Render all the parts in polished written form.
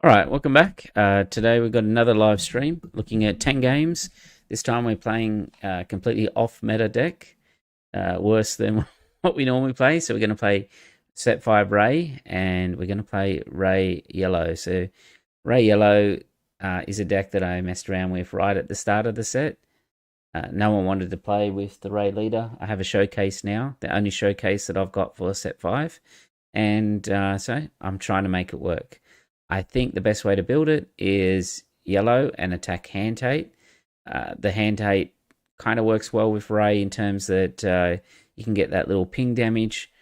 All right, welcome back. Today we've got another live stream looking at 10 games. This time we're playing completely off meta deck, worse than what we normally play. So we're going to play set 5 Rey and we're going to play Rey Yellow. So Rey Yellow is a deck that I messed around with right at the start of the set. No one wanted to play with the Rey leader. I have a showcase now, the only showcase that I've got for set 5. And so I'm trying to make it work. I think the best way to build it is yellow and attack hand hate. The hand hate kind of works well with Rey in terms that you can get that little ping damage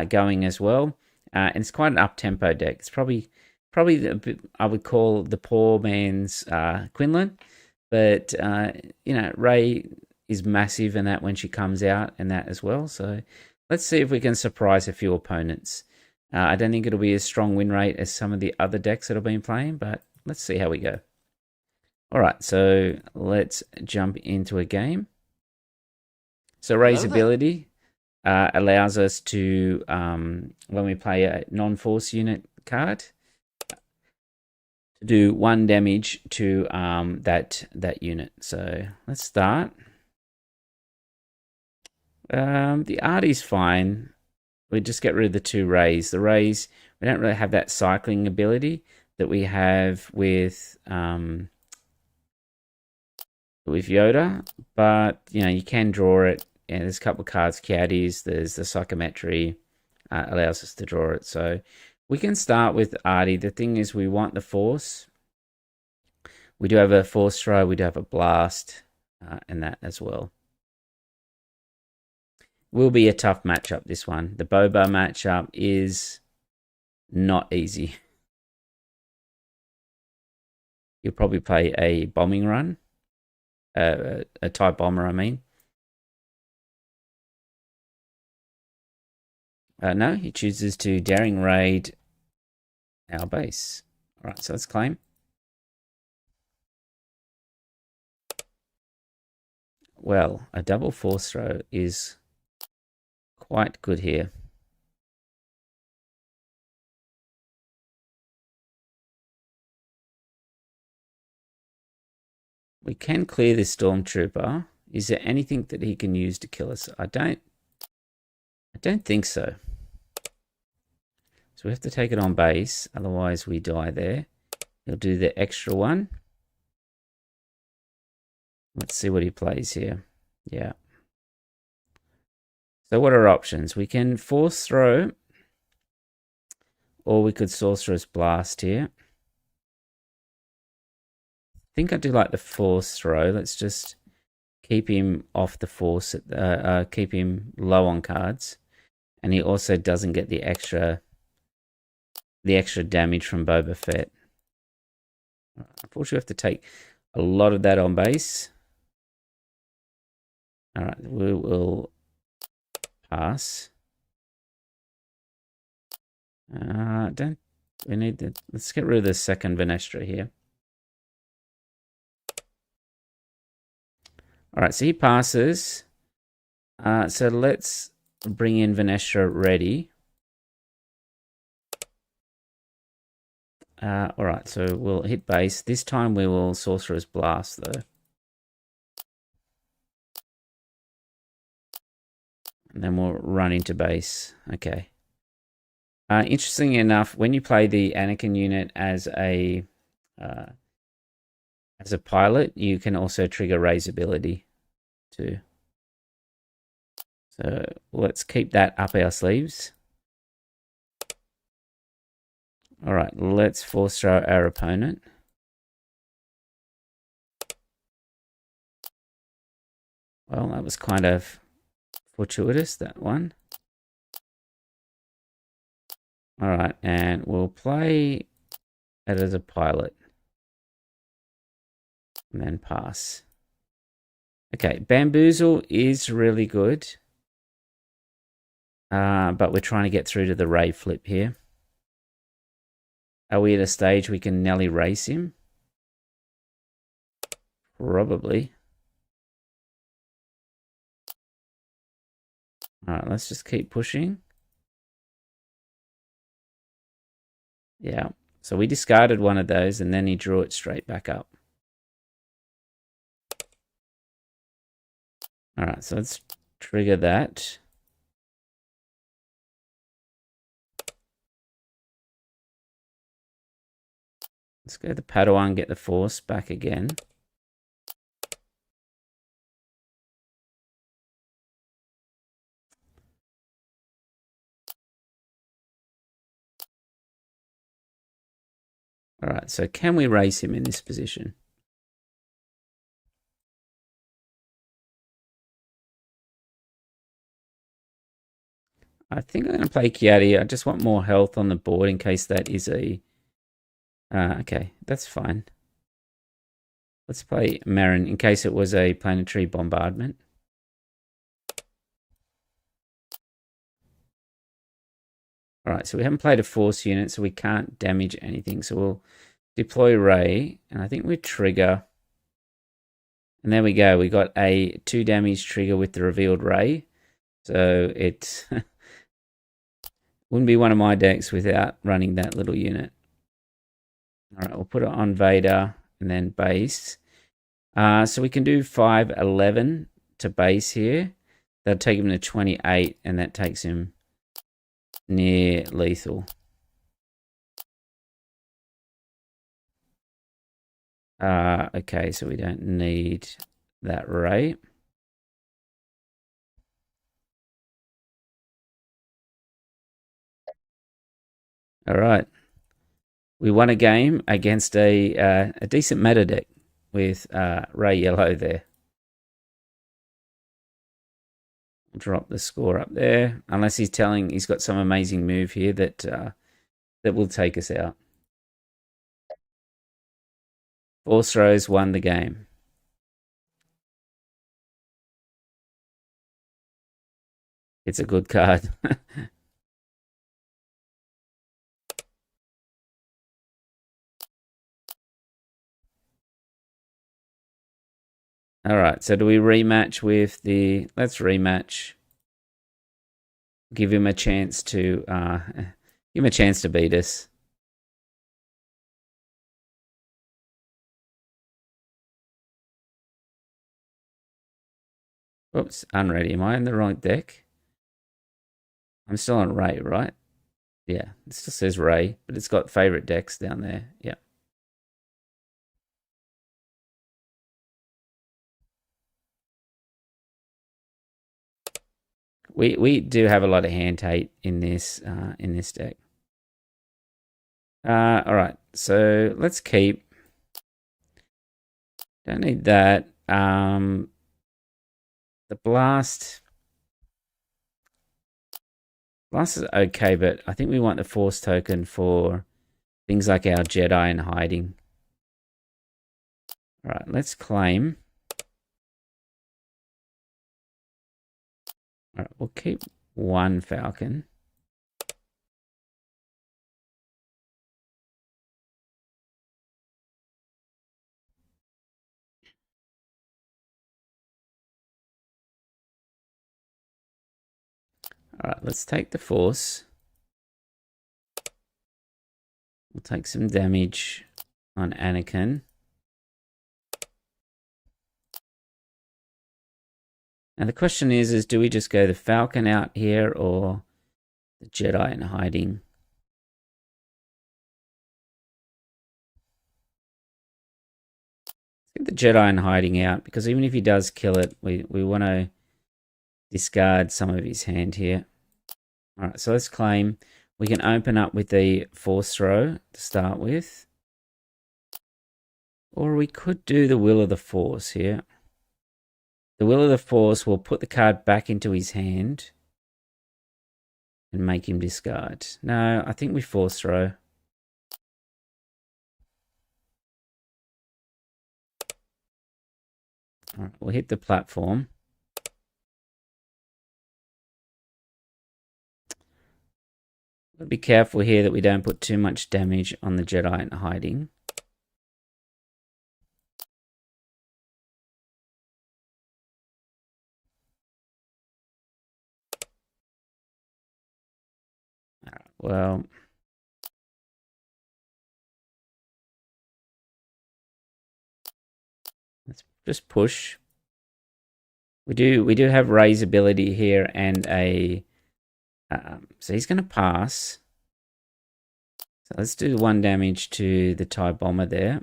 going as well. And it's quite an up-tempo deck. It's probably I would call the poor man's Quinlan. But, Rey is massive in that when she comes out and that as well. So let's see if we can surprise a few opponents. I don't think it'll be as strong win rate as some of the other decks that I've been playing, but let's see how we go. All right, so let's jump into a game. So Rey's ability allows us to, when we play a non-force unit card, to do 1 damage to that unit. So let's start. The Artie's fine. We just get rid of the 2 Reys. The Reys, we don't really have that cycling ability that we have with Yoda, but you can draw it. Yeah, there's a couple of cards, caddies. There's the psychometry, allows us to draw it. So we can start with Artie. The thing is, we want the force. We do have a force throw. We do have a blast, and that as well. Will be a tough matchup, this one. The Boba matchup is not easy. You'll probably play a bombing run. A type bomber, I mean. No, he chooses to daring raid our base. All right, so let's claim. Well, a double force throw is quite good here. We can clear this Stormtrooper. Is there anything that he can use to kill us? I don't think so. So we have to take it on base, otherwise we die there. He'll do the extra one. Let's see what he plays here. Yeah. So what are options? We can force throw, or we could sorcerer's blast here. I think I do like the force throw. Let's just keep him off the force, keep him low on cards, and he also doesn't get the extra damage from Boba Fett. Unfortunately, we have to take a lot of that on base. All right, we will pass. Let's get rid of the second Venestra here. All right, so he passes. So let's bring in Venestra ready. All right, so we'll hit base. This time we will Sorcerer's Blast, though. And then we'll run into base. Okay. Interestingly enough, when you play the Anakin unit as a pilot, you can also trigger Rey's ability too. So let's keep that up our sleeves. All right, let's force throw our opponent. Well, that was kind of fortuitous, that one. All right, and we'll play it as a pilot. And then pass. Okay, Bamboozle is really good. But we're trying to get through to the Rey flip here. Are we at a stage we can Nelly race him? Probably. All right, let's just keep pushing. Yeah, So we discarded one of those, and then he drew it straight back up. All right, so let's trigger that. Let's go to Padawan, get the force back again. All right, so can we race him in this position? I think I'm going to play Kiadi. I just want more health on the board in case that is a... okay, that's fine. Let's play Marin in case it was a planetary bombardment. All right, so we haven't played a force unit, so we can't damage anything. So we'll deploy Rey, and I think we trigger... And there we go. We got a 2 damage trigger with the revealed Rey. So it wouldn't be one of my decks without running that little unit. All right, we'll put it on Vader and then base. So we can do 5-11 to base here. That'll take him to 28, and that takes him near lethal. Okay, so we don't need that Rey. All right. We won a game against a decent meta deck with Rey Yellow there. Drop the score up there, unless he's got some amazing move here that that will take us out. Force Rose won the game. It's a good card. All right, so do we rematch with the... Let's rematch. Give him a chance to beat us. Oops, unready. Am I in the right deck? I'm still on Rey, right? Yeah, it still says Rey, but it's got favorite decks down there. Yeah. We do have a lot of hand hate in this deck. All right, so let's keep. Don't need that. The blast. Blast is okay, but I think we want the force token for things like our Jedi in hiding. All right, let's claim. All right, we'll keep 1 Falcon. All right, let's take the force. We'll take some damage on Anakin. Now the question is do we just go the Falcon out here or the Jedi in hiding? Let's get the Jedi in hiding out, because even if he does kill it, we want to discard some of his hand here. All right, so let's claim. We can open up with the Force Throw to start with. Or we could do the Will of the Force here. The Will of the Force will put the card back into his hand and make him discard. No, I think we Force Throw. All right, we'll hit the platform. Be careful here that we don't put too much damage on the Jedi in hiding. All right, well, Let's just push. We do have Rey's ability here and a... so he's going to pass. So let's do 1 damage to the TIE bomber there.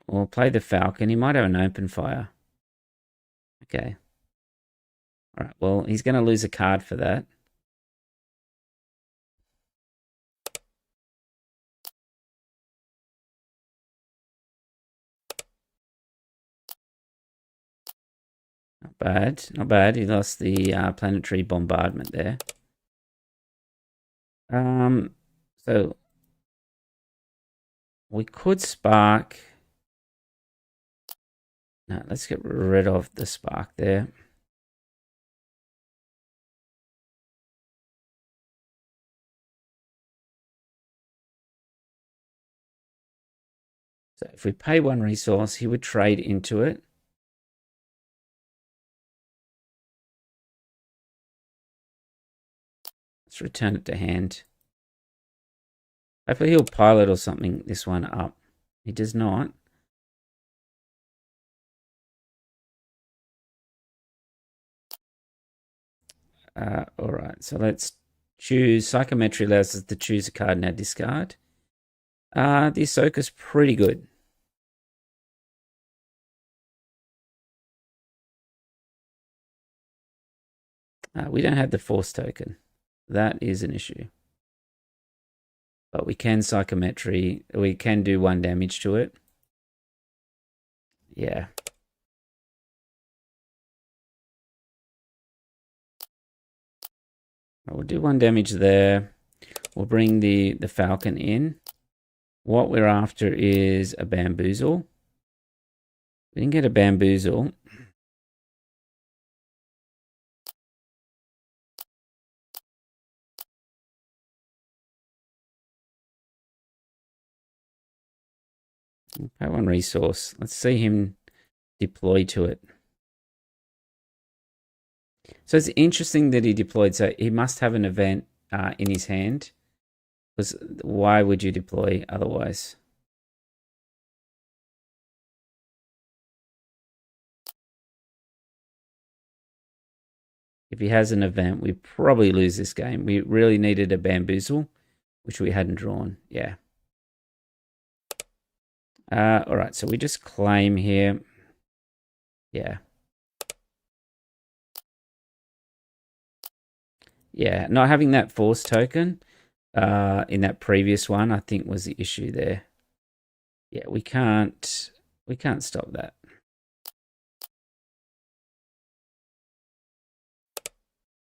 We'll play the Falcon. He might have an open fire. Okay. All right. Well, he's going to lose a card for that. Not bad. Not bad. He lost the planetary bombardment there. So we could spark. No, let's get rid of the spark there. So if we pay 1 resource, he would trade into it. Let's return it to hand. Hopefully he'll pilot or something this one up. He does not. All right, so let's choose. Psychometry allows us to choose a card in our discard. The Ahsoka's pretty good. We don't have the Force token. That is an issue. But we can psychometry. We can do 1 damage to it. Yeah. We'll do 1 damage there. We'll bring the Falcon in. What we're after is a bamboozle. We didn't get a bamboozle. Pay 1 resource. Let's see him deploy to it. So it's interesting that he deployed. So he must have an event in his hand. Because why would you deploy otherwise? If he has an event, we probably lose this game. We really needed a bamboozle, which we hadn't drawn. Yeah. All right, so we just claim here. Yeah. Yeah, not having that Force token in that previous one, I think, was the issue there. Yeah, we can't stop that.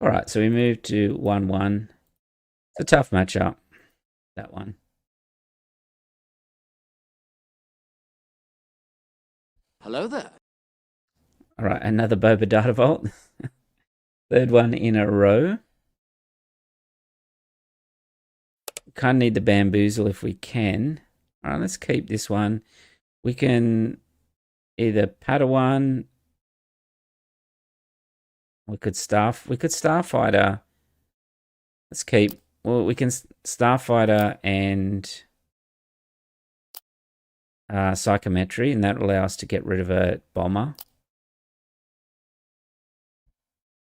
All right, so we move to 1-1. It's a tough matchup, that one. Hello there. All right, another Boba Data Vault. Third one in a row. Kind of need the bamboozle if we can. All right, let's keep this one. We can either Padawan. We could Starfighter. Let's keep. Well, we can Starfighter and Psychometry, and that will allow us to get rid of a bomber.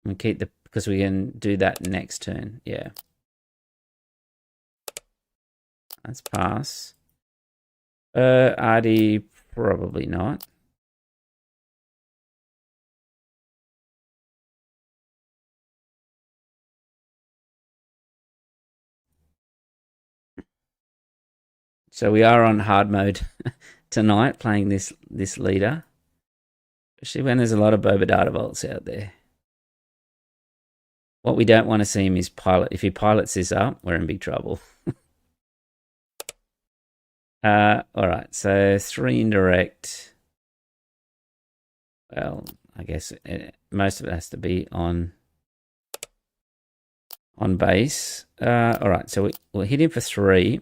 And keep because we can do that next turn. Yeah. Let's pass. RD, probably not. So we are on hard mode tonight, playing this leader. Especially when there's a lot of Boba Data Vaults out there. What we don't want to see him is pilot. If he pilots this up, we're in big trouble. All right, so 3 indirect. Well, I guess most of it has to be on base. All right, so we'll hit him for 3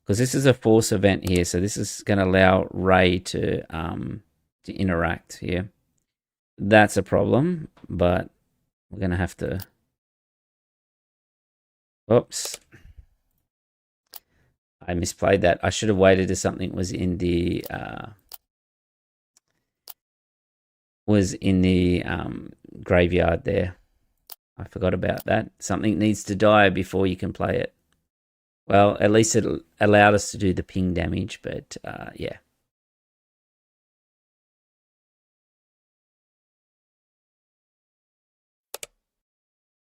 because this is a Force event here. So this is going to allow Rey to interact here. That's a problem, but we're going to have to Oops. I misplayed that. I should have waited till something was in the graveyard there. I forgot about that. Something needs to die before you can play it. Well, at least it allowed us to do the ping damage, but yeah.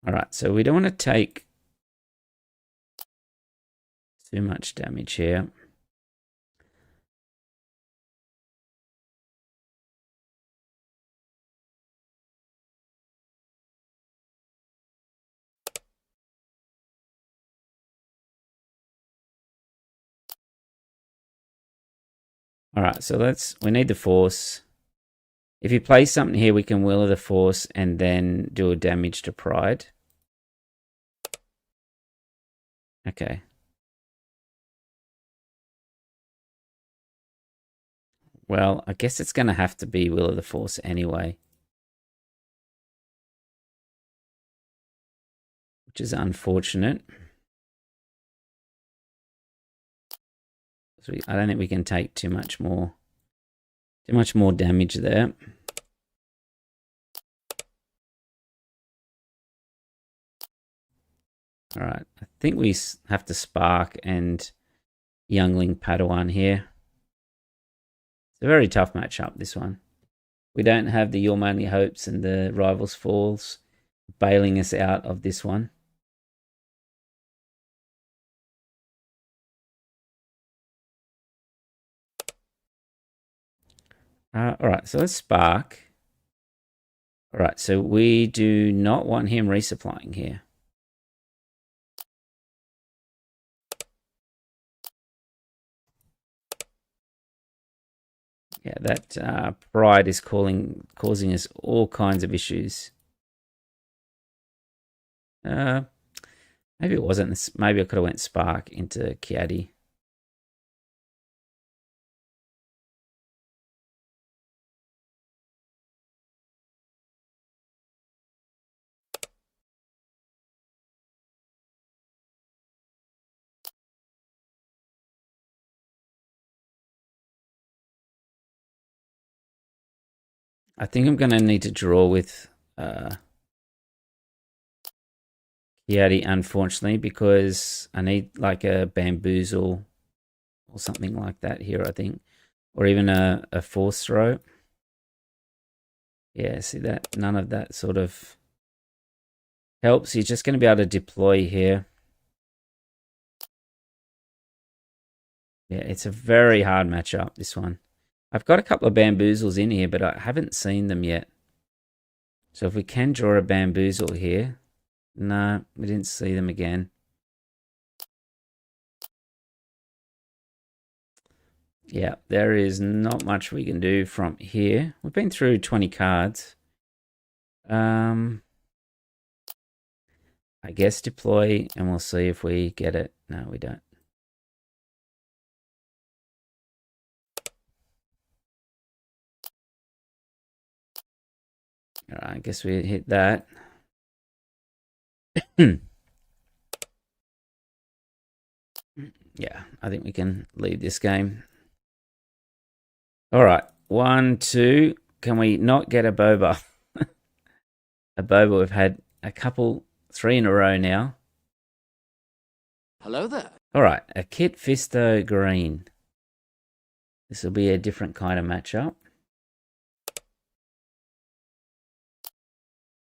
All right, so we don't want to take too much damage here. All right, so we need the force. If you play something here, we can will of the force and then do a damage to pride. Okay. Well, I guess it's going to have to be will of the force anyway. Which is unfortunate. So I don't think we can take too much more damage there. All right, I think we have to spark and youngling Padawan here. It's a very tough matchup, this one. We don't have the Your Only Hopes and the Rivals Falls bailing us out of this one. All right, so let's spark. All right, so we do not want him resupplying here. Yeah, that pride is causing us all kinds of issues. Maybe it wasn't. Maybe I could have went spark into Kiadi. I think I'm going to need to draw with Kiadi, unfortunately, because I need like a bamboozle or something like that here, I think. Or even a force throw. Yeah, see that? None of that sort of helps. You're just going to be able to deploy here. Yeah, it's a very hard matchup, this one. I've got a couple of bamboozles in here, but I haven't seen them yet. So if we can draw a bamboozle here. No, we didn't see them again. Yeah, there is not much we can do from here. We've been through 20 cards. I guess deploy and we'll see if we get it. No, we don't. All right, I guess we hit that. Yeah, I think we can leave this game. All right, 1, 2. Can we not get a boba? A boba, we've had a couple, 3 in a row now. Hello there. All right, a Kit Fisto Green. This will be a different kind of matchup.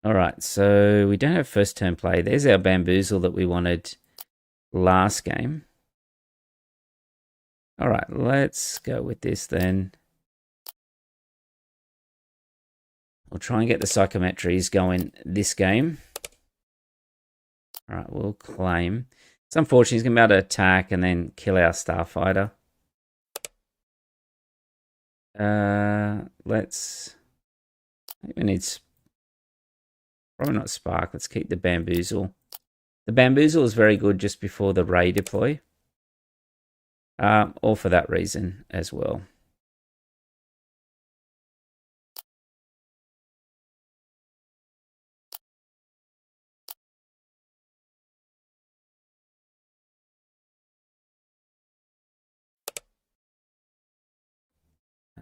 All right, so we don't have first turn play. There's our bamboozle that we wanted last game. All right, let's go with this then. We'll try and get the psychometries going this game. All right, we'll claim. It's unfortunate he's going to be able to attack and then kill our starfighter. Let's... I think we need... Probably not spark. Let's keep the bamboozle. The bamboozle is very good just before the Rey deploy. All for that reason as well.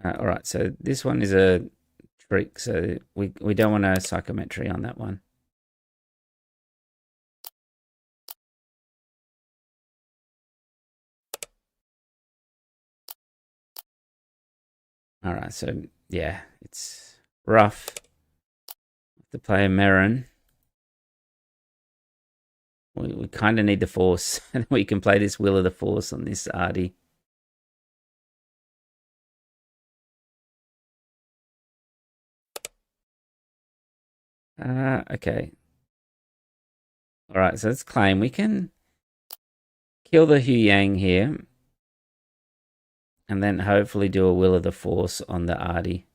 All right, so this one is a trick, so we don't want a psychometry on that one. All right, so yeah, it's rough to play a Merrin. We kind of need the Force, and we can play this Will of the Force on this Artie. Okay. All right, so let's claim. We can kill the Hu Yang here, and then hopefully do a Will of the Force on the Artie.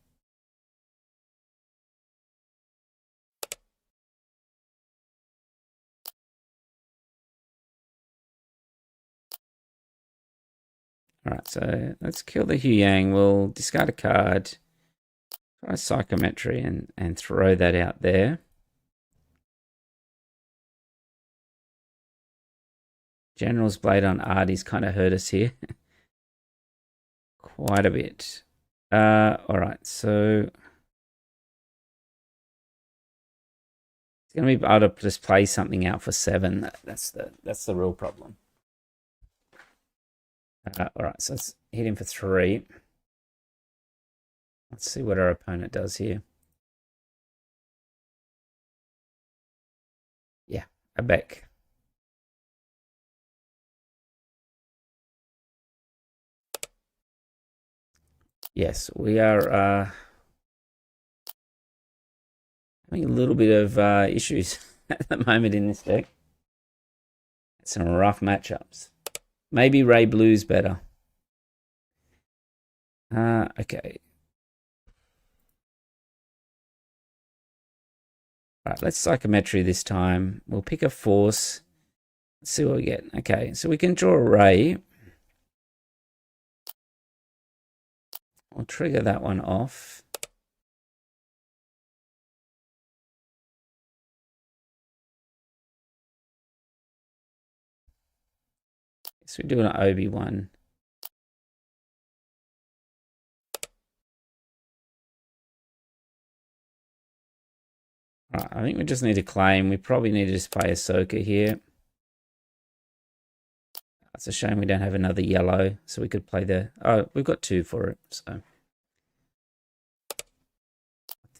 All right, so let's kill the Hu Yang. We'll discard a card, try Psychometry, and throw that out there. General's Blade on Artie's kind of hurt us here. Quite a bit. All right, so it's going to be able to just play something out for 7. That's the real problem. All right, so let's hit him for 3. Let's see what our opponent does here. Yeah, a Beck. Yes, we are having a little bit of issues at the moment in this deck. Some rough matchups. Maybe Ray Blue's better. Okay. Right, let's Psychometry this time. We'll pick a Force. Let's see what we get. Okay, so we can draw a Ray. We'll trigger that one off. So we do an Obi-Wan. Right, I think we just need to claim. We probably need to just play Ahsoka here. It's a shame we don't have another yellow, so we could play the... Oh, we've got 2 for it, so... I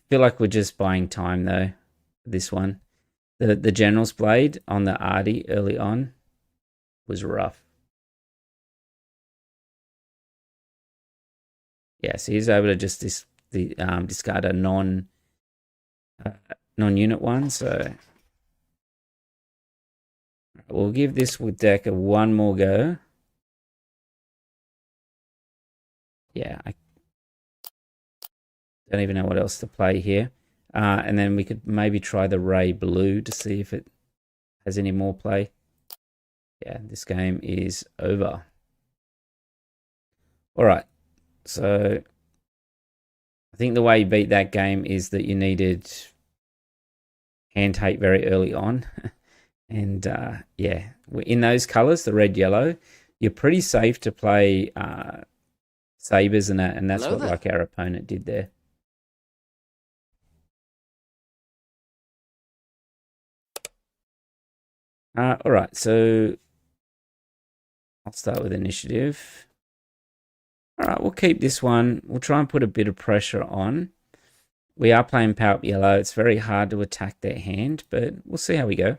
feel like we're just buying time, though, this one. The General's Blade on the Artie early on was rough. Yeah, so he's able to just discard a non-unit one, so... We'll give this deck one more go. Yeah, I don't even know what else to play here. And then we could maybe try the Ray Blue to see if it has any more play. Yeah, this game is over. All right, so I think the way you beat that game is that you needed hand tape very early on. And yeah, in those colors, the red, yellow, you're pretty safe to play sabers and that, and that's what like our opponent did there. All right, so I'll start with initiative. All right, we'll keep this one. We'll try and put a bit of pressure on. We are playing Power Up Yellow. It's very hard to attack their hand, but we'll see how we go.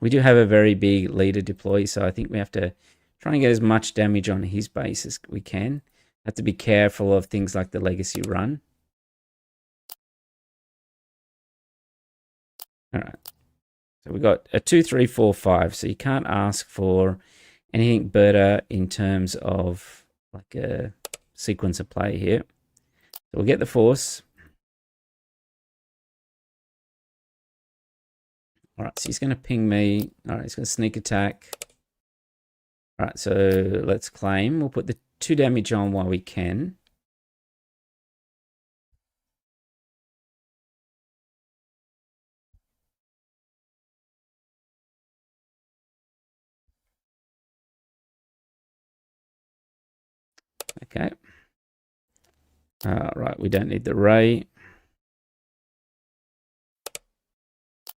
We do have a very big leader deploy, so I think we have to try and get as much damage on his base as we can. Have to be careful of things like the legacy run. All right. So we got a 2, 3, 4, 5. So you can't ask for anything better in terms of like a sequence of play here. So we'll get the Force. All right, so he's going to ping me. All right, he's going to sneak attack. All right, so let's claim. We'll put the 2 damage on while we can. Okay. Right, we don't need the Ray.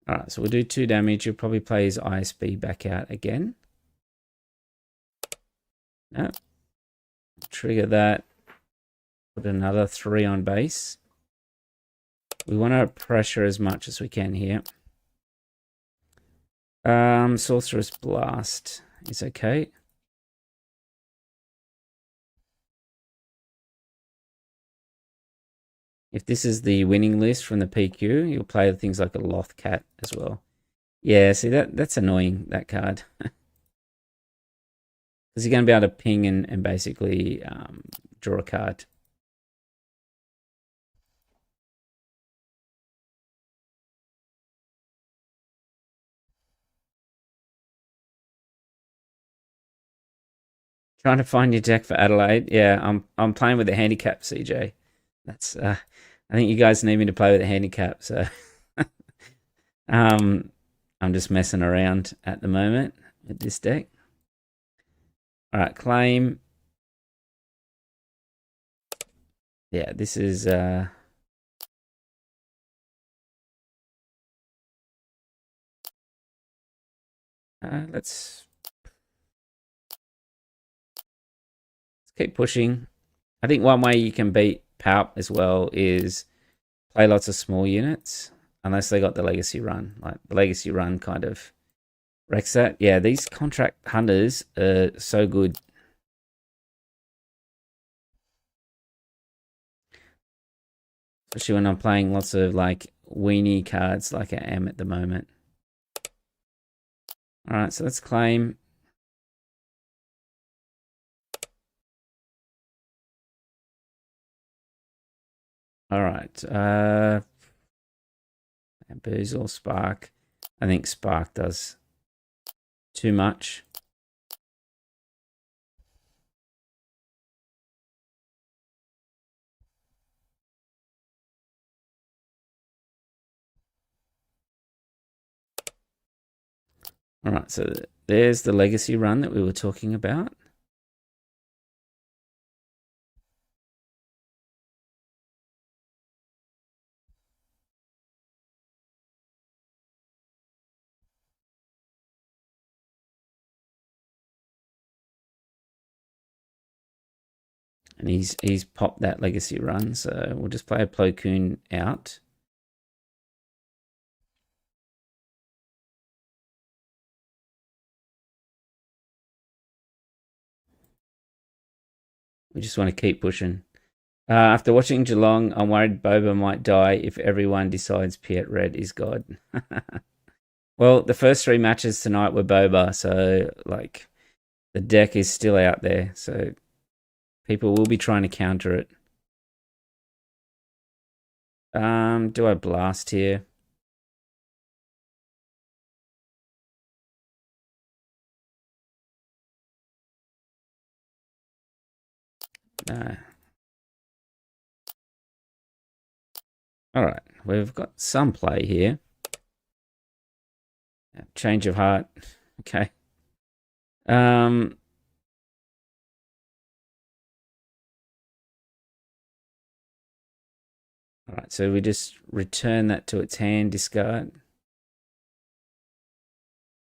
Alright, so we'll do 2 damage. He'll probably play his ISB back out again. No. Trigger that. Put another 3 on base. We want to pressure as much as we can here. Sorcerer's Blast is okay. If this is the winning list from the PQ, you'll play things like a Loth Cat as well. Yeah, see, that's annoying, that card. Because you're going to be able to ping and basically draw a card. Trying to find your deck for Adelaide. Yeah, I'm playing with the handicap, CJ. That's I think you guys need me to play with a handicap, so I'm just messing around at the moment with this deck. All right, claim. Yeah, this is let's keep pushing. I think one way you can beat Palp as well is play lots of small units, unless they got the Legacy Run. Like the Legacy Run kind of wrecks that. Yeah, these Contract Hunters are so good. Especially when I'm playing lots of like weenie cards like I am at the moment. Alright, so let's claim. Alright, Bamboozle, Spark. I think Spark does too much. Alright, so there's the Legacy Run that we were talking about. And he's popped that Legacy Run, so we'll just play a Plo Koon out. We just want to keep pushing. After watching Geelong, I'm worried Boba might die if everyone decides Piet Red is God. Well, the first 3 matches tonight were Boba, so like the deck is still out there, so people will be trying to counter it. Do I blast here? No. Alright, we've got some play here. Change of heart. Okay. Alright, so we just return that to its hand, discard.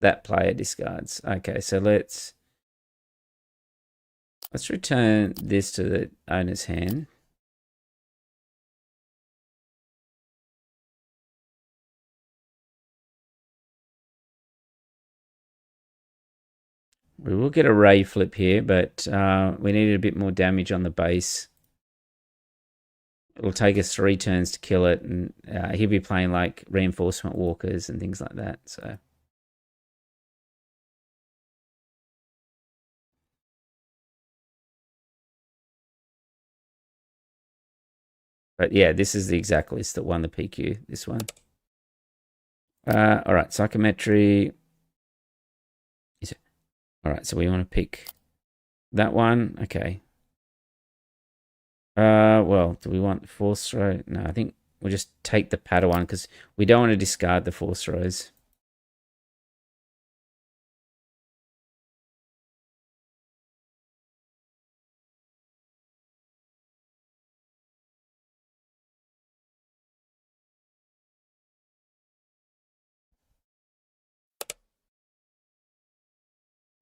That player discards. Okay, so let's return this to the owner's hand. We will get a Ray flip here, but we needed a bit more damage on the base. It'll take us 3 turns to kill it, and he'll be playing like reinforcement walkers and things like that. So, but yeah, this is the exact list that won the PQ. This one. All right, psychometry. All right, so we want to pick that one. Okay. Well, do we want force throw? No, I think we'll just take the Padawan because we don't want to discard the force throws.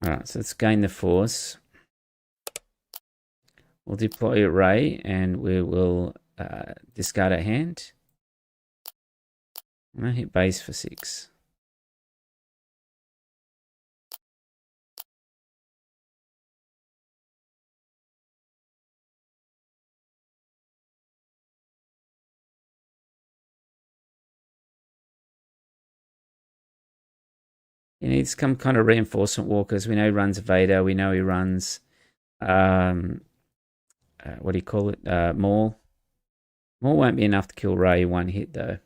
Alright, so let's gain the force. We'll deploy a Rey and we will discard our hand. I'm going to hit base for 6. He needs some kind of reinforcement walkers. We know he runs Vader. We know he runs, what do you call it? Maul. Maul won't be enough to kill Rey one hit though.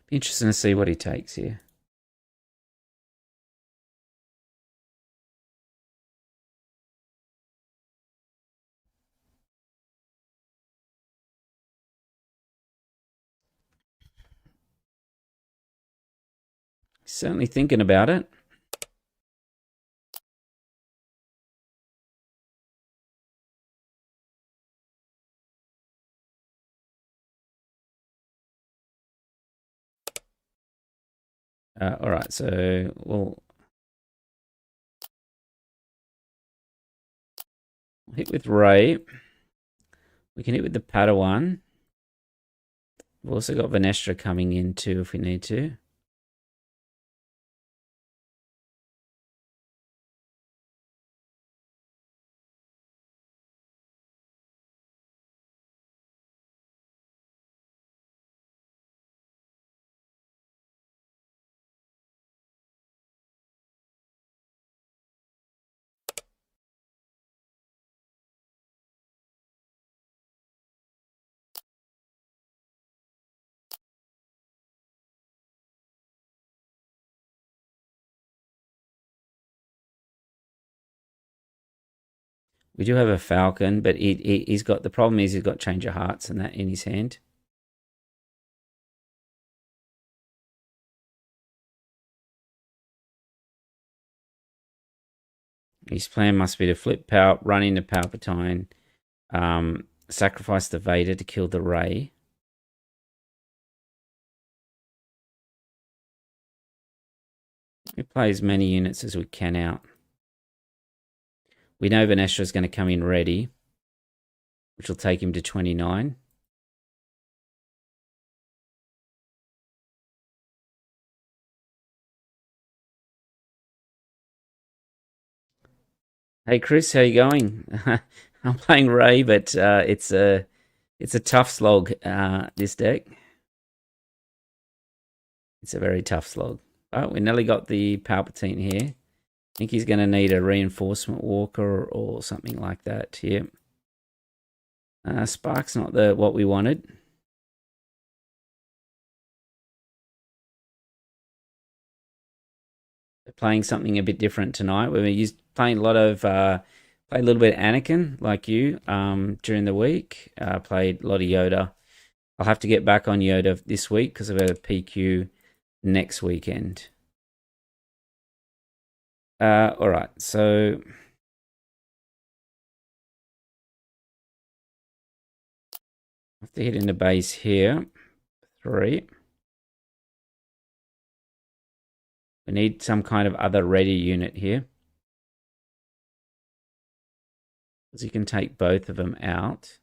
Be interesting to see what he takes here. Certainly thinking about it. All right, so we'll hit with Rey. We can hit with the Padawan. We've also got Vanestra coming in too if we need to. We do have a Falcon, but he's got the problem is he's got Change of Hearts and that in his hand. His plan must be to flip run into Palpatine, sacrifice the Vader to kill the Rey. We play as many units as we can out. We know Vanestra is going to come in ready, which will take him to 29. Hey Chris, how you going? I'm playing Rey, but it's a tough slog. This deck, it's a very tough slog. Oh, we nearly got the Palpatine here. I think he's going to need a reinforcement walker or something like that here. Spark's not what we wanted. They're playing something a bit different tonight. We're playing a lot of play a little bit of Anakin like you during the week. Played a lot of Yoda. I'll have to get back on Yoda this week because I've got a PQ next weekend. All right, so I have to hit into base here. 3. We need some kind of other ready unit here. Because you can take both of them out.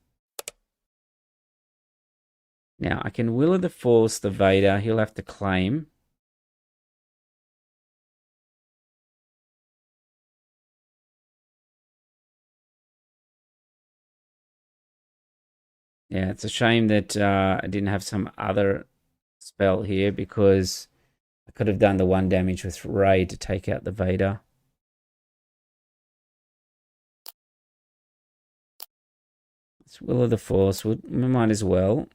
Now, I can Will of the Force the Vader. He'll have to claim. Yeah, it's a shame that I didn't have some other spell here because I could have done the 1 damage with Rey to take out the Vader. It's Will of the Force. We might as well.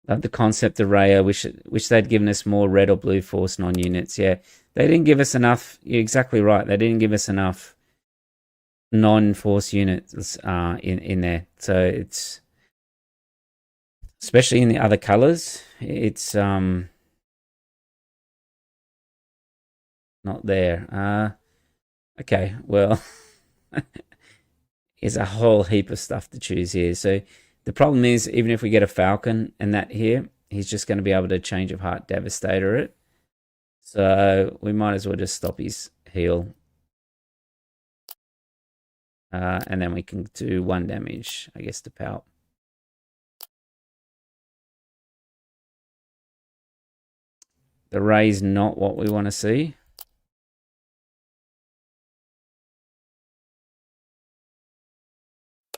Love the concept of Rey. I wish they'd given us more red or blue Force non-units. Yeah, they didn't give us enough. You're exactly right. They didn't give us enough non-force units in there. So it's, especially in the other colors, it's not there. Okay, well, there's a whole heap of stuff to choose here. So the problem is, even if we get a Falcon and that here, he's just going to be able to Change of Heart Devastator it. So we might as well just stop his heal. And then we can do 1 damage, I guess, to Palp. The Ray's not what we want to see.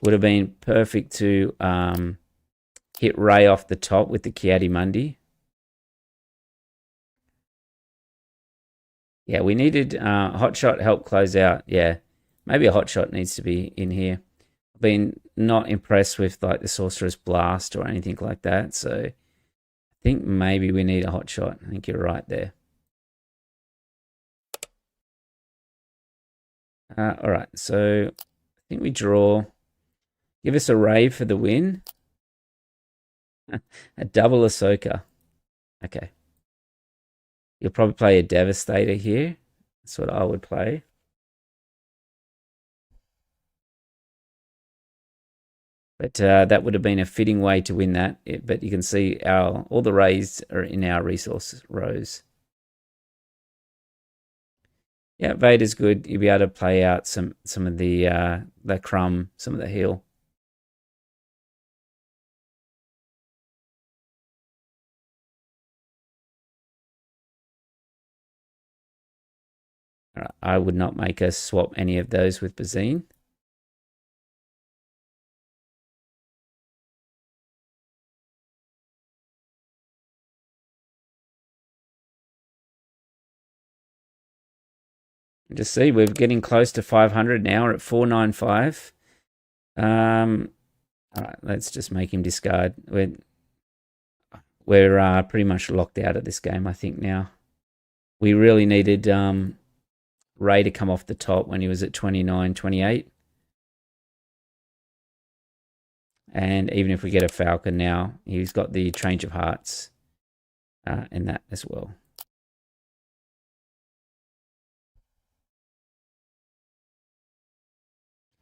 Would have been perfect to hit Ray off the top with the Kiadi-Mundi. Yeah, we needed Hotshot help close out. Yeah, maybe a Hotshot needs to be in here. I've been not impressed with like the Sorcerer's Blast or anything like that. So I think maybe we need a Hotshot. I think you're right there. All right, so I think we draw. Give us a Ray for the win. A double Ahsoka. Okay. You'll probably play a Devastator here. That's what I would play. But that would have been a fitting way to win that. But you can see all the Rays are in our resource rows. Yeah, Vader's good. You'll be able to play out some of the crumb, some of the heal. All right, I would not make us swap any of those with Bazine. Just see, we're getting close to 500 now. We're at 495. All right, let's just make him discard. We're pretty much locked out of this game, I think, now. We really needed Ray to come off the top when he was at 29, 28. And even if we get a Falcon now, he's got the Change of Hearts in that as well.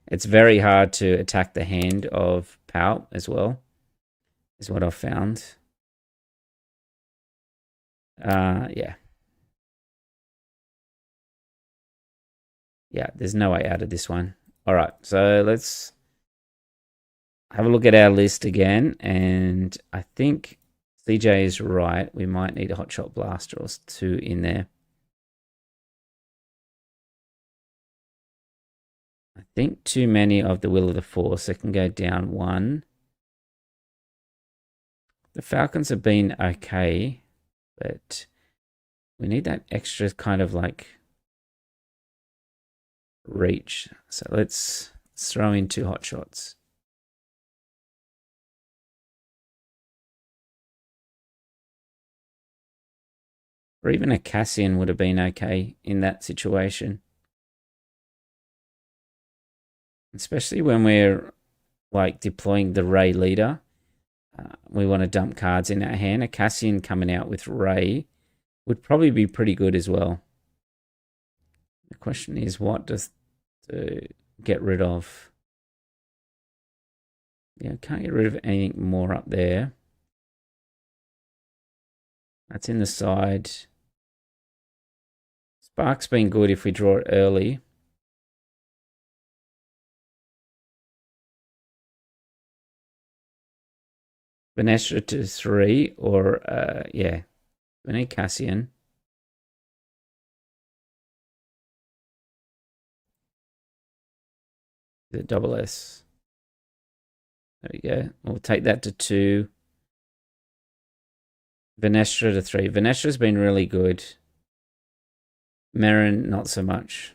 It's very hard to attack the hand of Palp as well, is what I've found. Yeah. Yeah, there's no way out of this one. All right, so let's have a look at our list again. And I think CJ is right. We might need a Hotshot Blaster or 2 in there. I think too many of the Will of the Force. It can go down 1. The Falcons have been okay, but we need that extra kind of like reach. So let's throw in 2 Hotshots. Or even a Cassian would have been okay in that situation. Especially when we're like deploying the Ray leader. We want to dump cards in our hand. A Cassian coming out with Ray would probably be pretty good as well. The question is, what does to get rid of? Yeah, can't get rid of anything more up there. That's in the side. Spark's been good if we draw it early. Venestra to 3 or, yeah, we need Cassian. The double S. There we go. We'll take that to 2. Venestra to 3. Venestra's been really good. Merrin, not so much.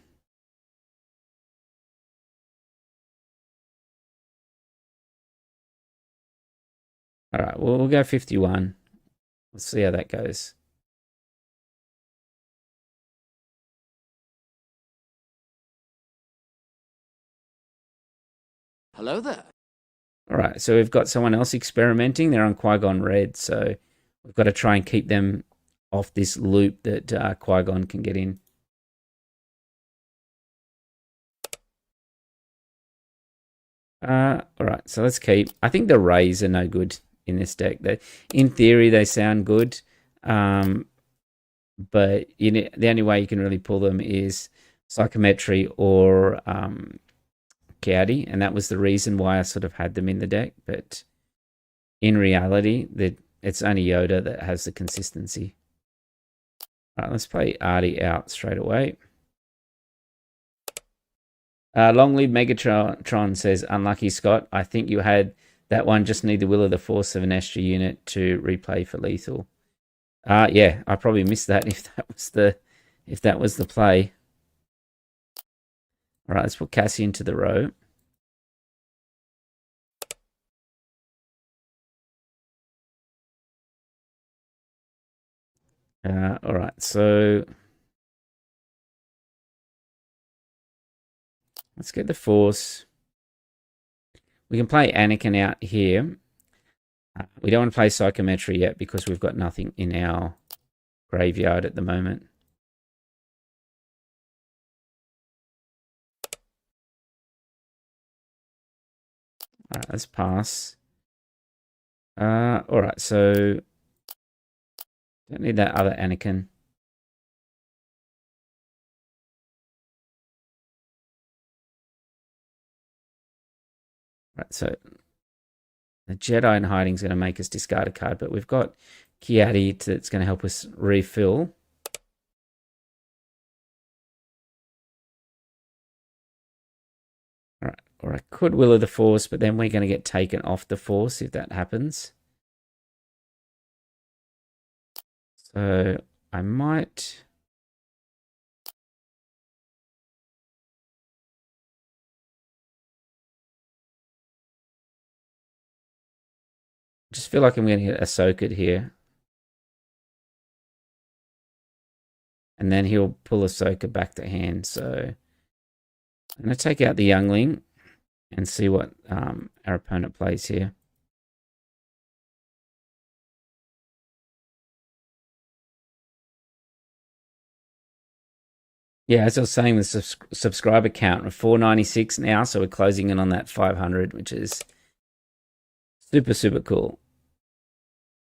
All right, well, we'll go 51. Let's see how that goes. Hello there. All right, so we've got someone else experimenting. They're on Qui-Gon Red, so we've got to try and keep them off this loop that Qui-Gon can get in. All right, so let's keep. I think the Rays are no good in this deck. In theory, they sound good, but the only way you can really pull them is Psychometry or Coyote, and that was the reason why I sort of had them in the deck. But in reality, it's only Yoda that has the consistency. All right, let's play Artie out straight away. Long Live Megatron says, unlucky Scott. I think you had that one. Just need the Will of the Force of an extra unit to replay for lethal. Yeah, I probably missed that if that was the play. All right, let's put Cassie into the row. All right, so let's get the Force. We can play Anakin out here. We don't want to play Psychometry yet because we've got nothing in our graveyard at the moment. All right, let's pass. All right, so don't need that other Anakin. Right, so the Jedi in hiding is going to make us discard a card, but we've got Kiadi that's going to help us refill. All right, or I could Will of the Force, but then we're going to get taken off the Force if that happens. So I might. Just feel like I'm going to get Ahsoka here. And then he'll pull Ahsoka back to hand. So I'm going to take out the Youngling and see what our opponent plays here. Yeah, as I was saying, the subscriber count of 496 now, so we're closing in on that 500, which is super, super cool.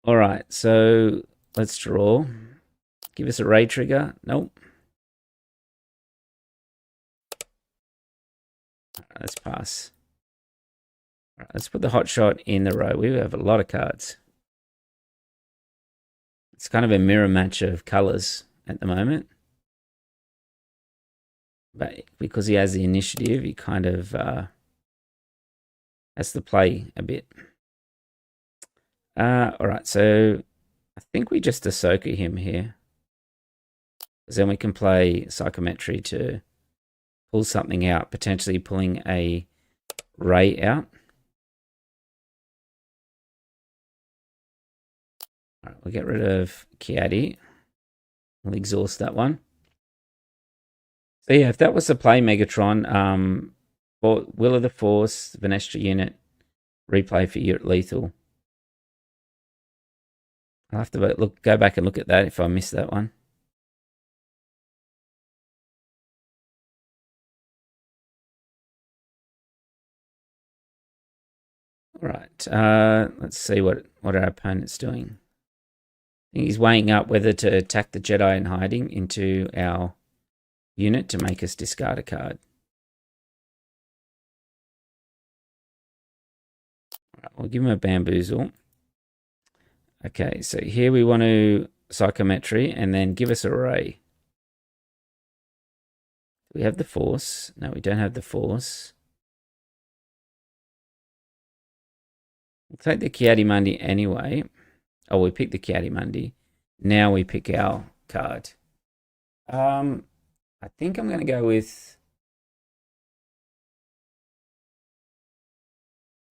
All right, so let's draw. Give us a Ray trigger. Nope. All right, let's pass. All right, let's put the hot shot in the row. We have a lot of cards. It's kind of a mirror match of colors at the moment. But because he has the initiative, he kind of has to play a bit. All right, so I think we just Ahsoka him here. Because then we can play Psychometry to pull something out, potentially pulling a Ray out. All right, we'll get rid of Kiadi. We'll exhaust that one. So yeah, if that was the play, Megatron, for Will of the Force, an extra unit, replay for your lethal. I'll have to go back and look at that if I missed that one. All right, let's see what our opponent's doing. I think he's weighing up whether to attack the Jedi in hiding into our unit to make us discard a card. All right, we'll give him a bamboozle. Okay, so here we want to Psychometry and then give us a Ray. We have the Force. No, we don't have the Force. We'll take the Kiadi-Mundi anyway. Oh, we picked the Kiadi-Mundi. Now we pick our card. I think I'm going to go with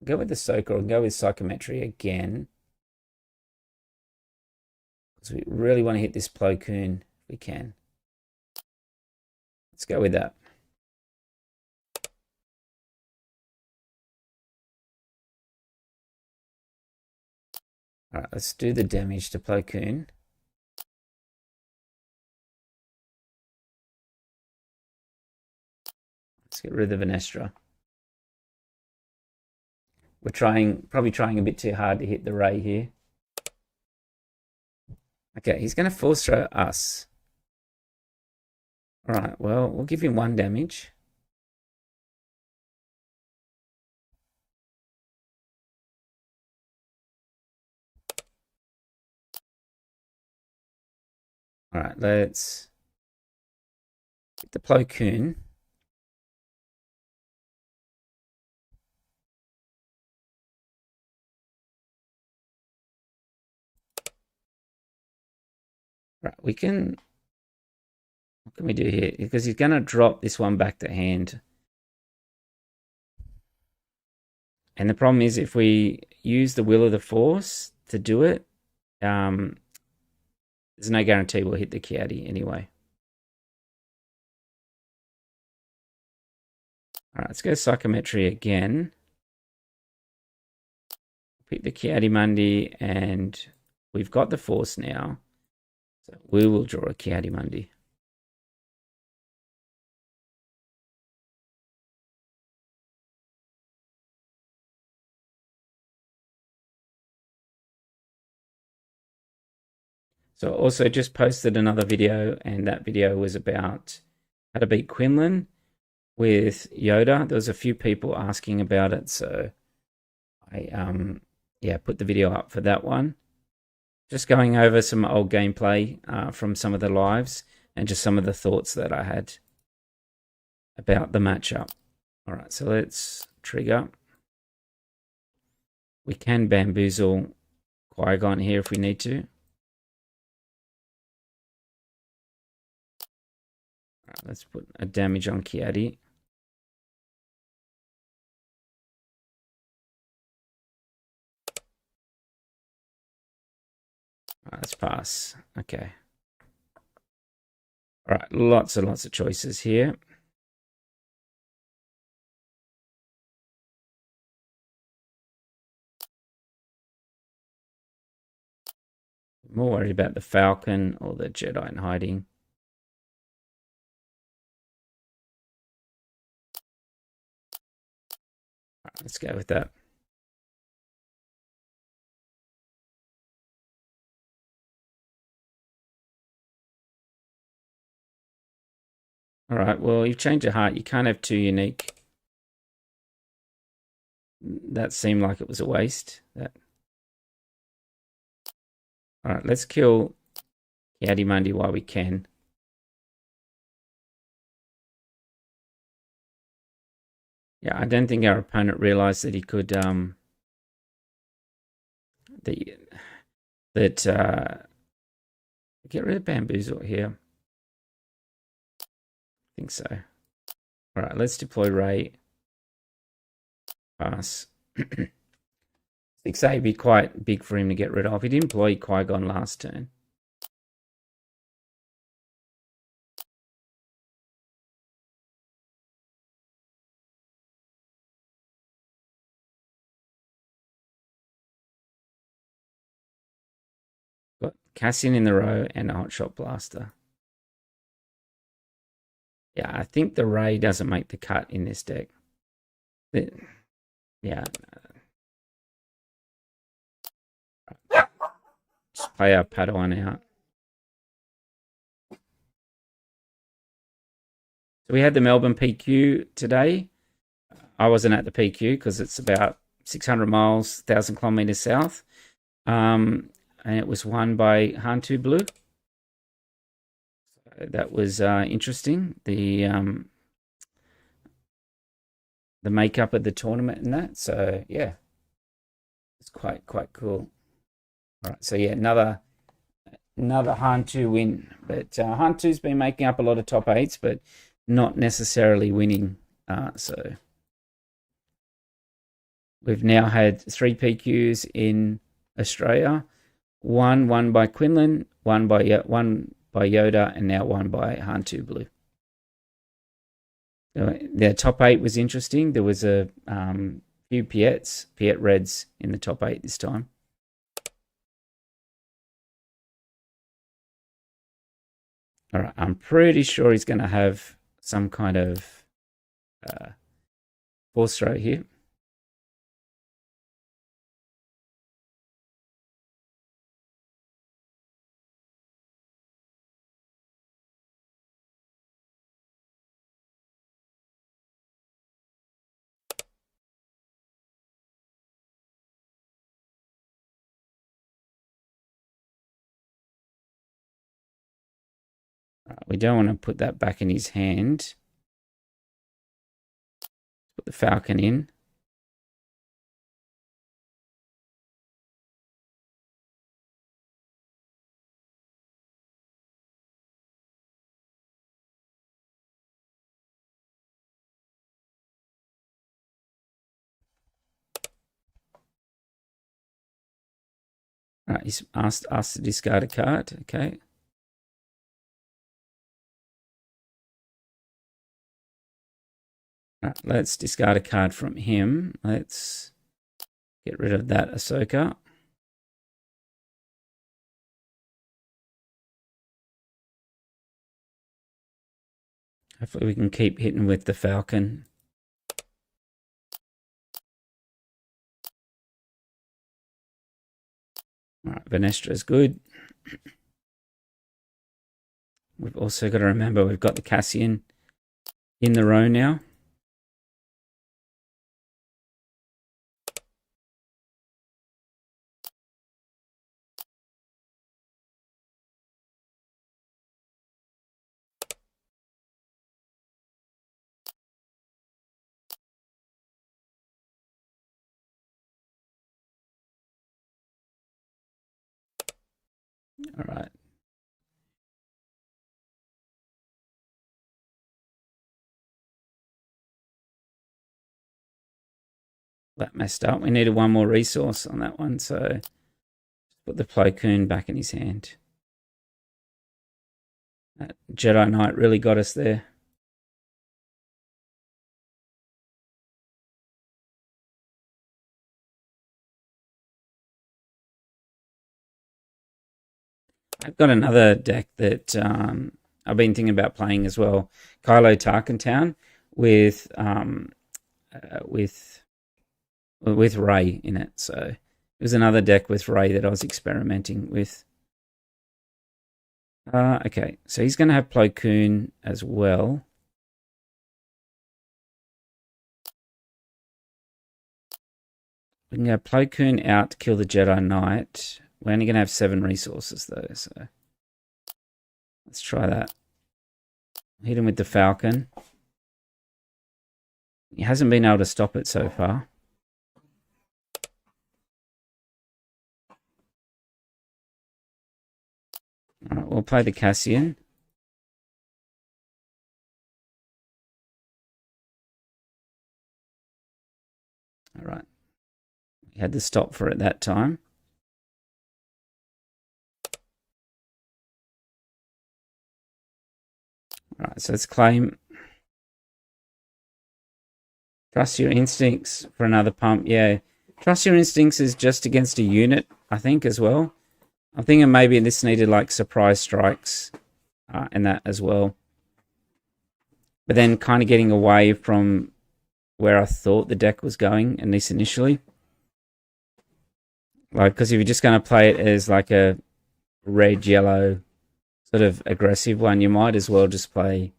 the Ahsoka or go with Psychometry again. Because we really want to hit this Plo Koon if we can. Let's go with that. All right, let's do the damage to Plo Koon. Let's get rid of Venestra. We're probably trying a bit too hard to hit the Rey here. Okay, he's going to force throw us. All right, well, we'll give him 1 damage. All right, let's get the Plo Koon. Right, we can. What can we do here? Because he's going to drop this one back to hand. And the problem is if we use the Will of the Force to do it, there's no guarantee we'll hit the Kiadi anyway. All right, let's go Psychometry again. Pick the Kiadi Mundi, and we've got the Force now. So we will draw a Kiadi Mundi. So I also just posted another video, and that video was about how to beat Quinlan with Yoda. There was a few people asking about it, so I put the video up for that one. Just going over some old gameplay from some of the lives and just some of the thoughts that I had about the matchup. All right, so let's trigger. We can bamboozle Qui-Gon here if we need to. All right, let's put a damage on Kiadi. All right, let's pass. Okay. All right, lots and lots of choices here. More worried about the Falcon or the Jedi in hiding. All right, let's go with that. All right, well, you've changed your heart. You can't have 2 unique. That seemed like it was a waste. All right, let's kill Kiadi Mundi while we can. Yeah, I don't think our opponent realized that he could get rid of Bamboozle here. I think so. All right, let's deploy Rey. Pass. 6A would be quite big for him to get rid of. He didn't deploy Qui-Gon last turn. Got Cassian in the row and a Hotshot Blaster. Yeah, I think the Rey doesn't make the cut in this deck. Yeah. Just play our Padawan out. So we had the Melbourne PQ today. I wasn't at the PQ because it's about 600 miles, 1,000 kilometers south. And it was won by Hantu Blue. So that was interesting. The makeup of the tournament and that. So yeah, it's quite cool. All right, so yeah, another Hantu win. But Hantu's been making up a lot of top 8s, but not necessarily winning. So we've now had 3 PQs in Australia. One won by Quinlan, one by Yoda, and now one by Hantu Blue. The top 8 was interesting. There was a few Piet Reds in the top 8 this time. All right, I'm pretty sure he's going to have some kind of force throw here. We don't want to put that back in his hand. Put the falcon in. Right, he's asked us to discard a card. Okay. Right, let's discard a card from him. Let's get rid of that Ahsoka. Hopefully we can keep hitting with the falcon. All right, Venestra is good. We've also got to remember we've got the Cassian in the row now. All right. That messed up. We needed one more resource on that one, so put the Plo Koon back in his hand. That Jedi Knight really got us there. I've got another deck that I've been thinking about playing as well. Kylo Tarkentown with Rey in it. So it was another deck with Rey that I was experimenting with. Okay, so he's going to have Plo Koon as well. We can go Plo Koon out to kill the Jedi Knight. We're only going to have 7 resources though, so let's try that. Hit him with the Falcon. He hasn't been able to stop it so far. All right, we'll play the Cassian. All right. We had to stop for it that time. All right, so let's claim. Trust your instincts for another pump. Yeah, trust your instincts is just against a unit, I think, as well. I'm thinking maybe this needed like surprise strikes and that as well. But then kind of getting away from where I thought the deck was going, at least initially. Like, because if you're just going to play it as like a red, yellow, sort of aggressive one, you might as well just play.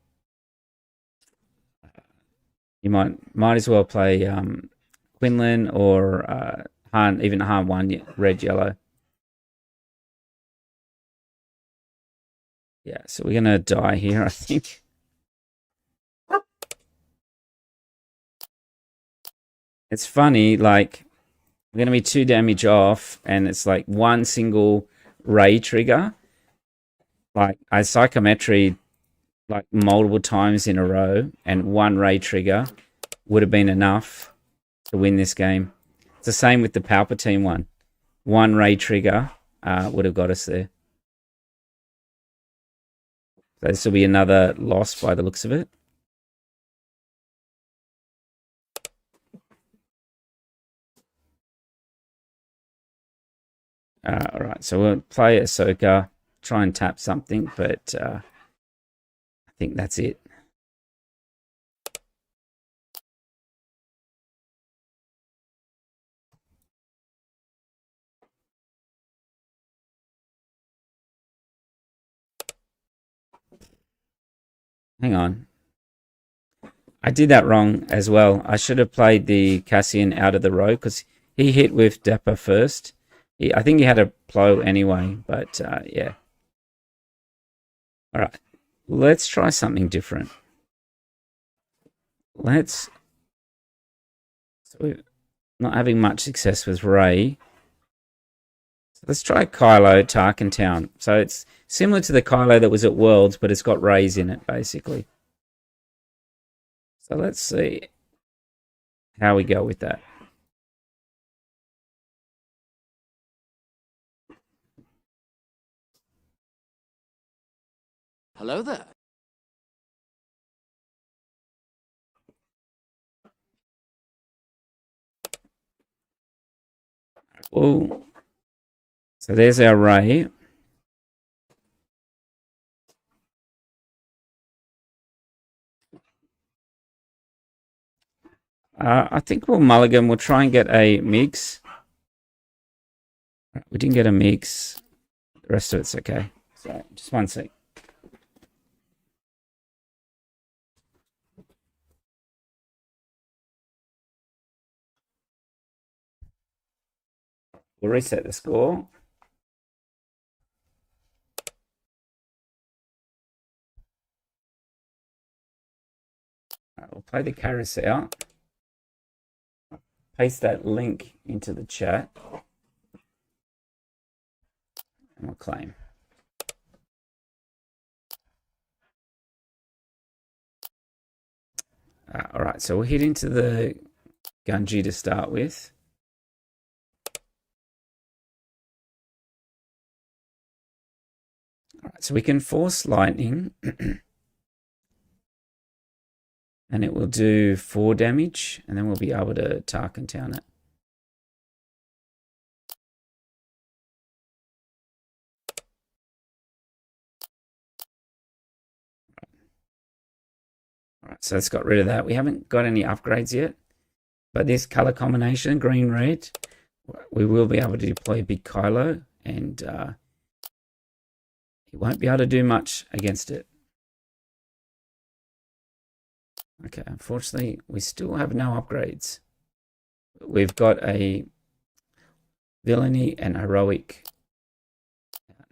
You might as well play Quinlan or Han, even Han 1, red, yellow. Yeah, so we're going to die here, I think. It's funny, like, we're going to be 2 damage off, and it's like one single Rey trigger. Like, I psychometry like multiple times in a row, and one Rey trigger would have been enough to win this game. It's the same with the Palpatine one. One Rey trigger would have got us there. So this will be another loss by the looks of it. All right, so we'll play Ahsoka, try and tap something, but think that's it. Hang on. I did that wrong as well. I should have played the Cassian out of the row because he hit with Dapper first. I think he had a plow anyway, but yeah. All right, let's try something different. So we're not having much success with Rey. So let's try Kylo Tarkentown. So it's similar to the Kylo that was at Worlds, but it's got Reys in it, basically. So let's see how we go with that. Hello there. Well, so there's our Rey. I think we'll mulligan. We'll try and get a mix. We didn't get a mix. The rest of it's okay. So just one sec. We'll reset the score. Right, we'll play the carousel. Paste that link into the chat. And we'll claim. All right, so we'll hit into the Gunji to start with. All right, so we can force lightning. And it will do 4 damage, and then we'll be able to Tarkentown it. All right, so it's got rid of that. We haven't got any upgrades yet, but this color combination, green-red, we will be able to deploy Big Kylo, and he won't be able to do much against it. Okay, unfortunately, we still have no upgrades. We've got a villainy and heroic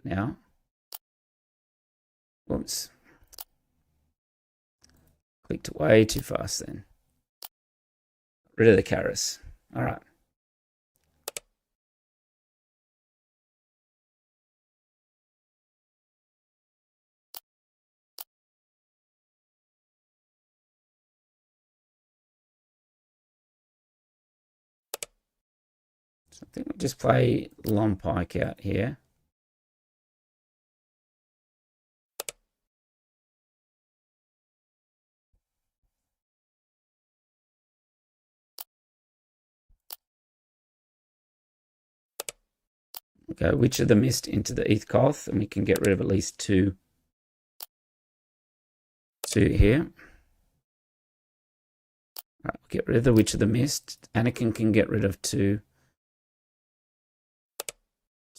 now. Whoops. Clicked way too fast then. Rid of the Karis. All right. So I think we'll just play Long Pike out here. Go Witch of the Mist into the Eathcoth, and we can get rid of at least two here. All right, get rid of the Witch of the Mist. Anakin can get rid of two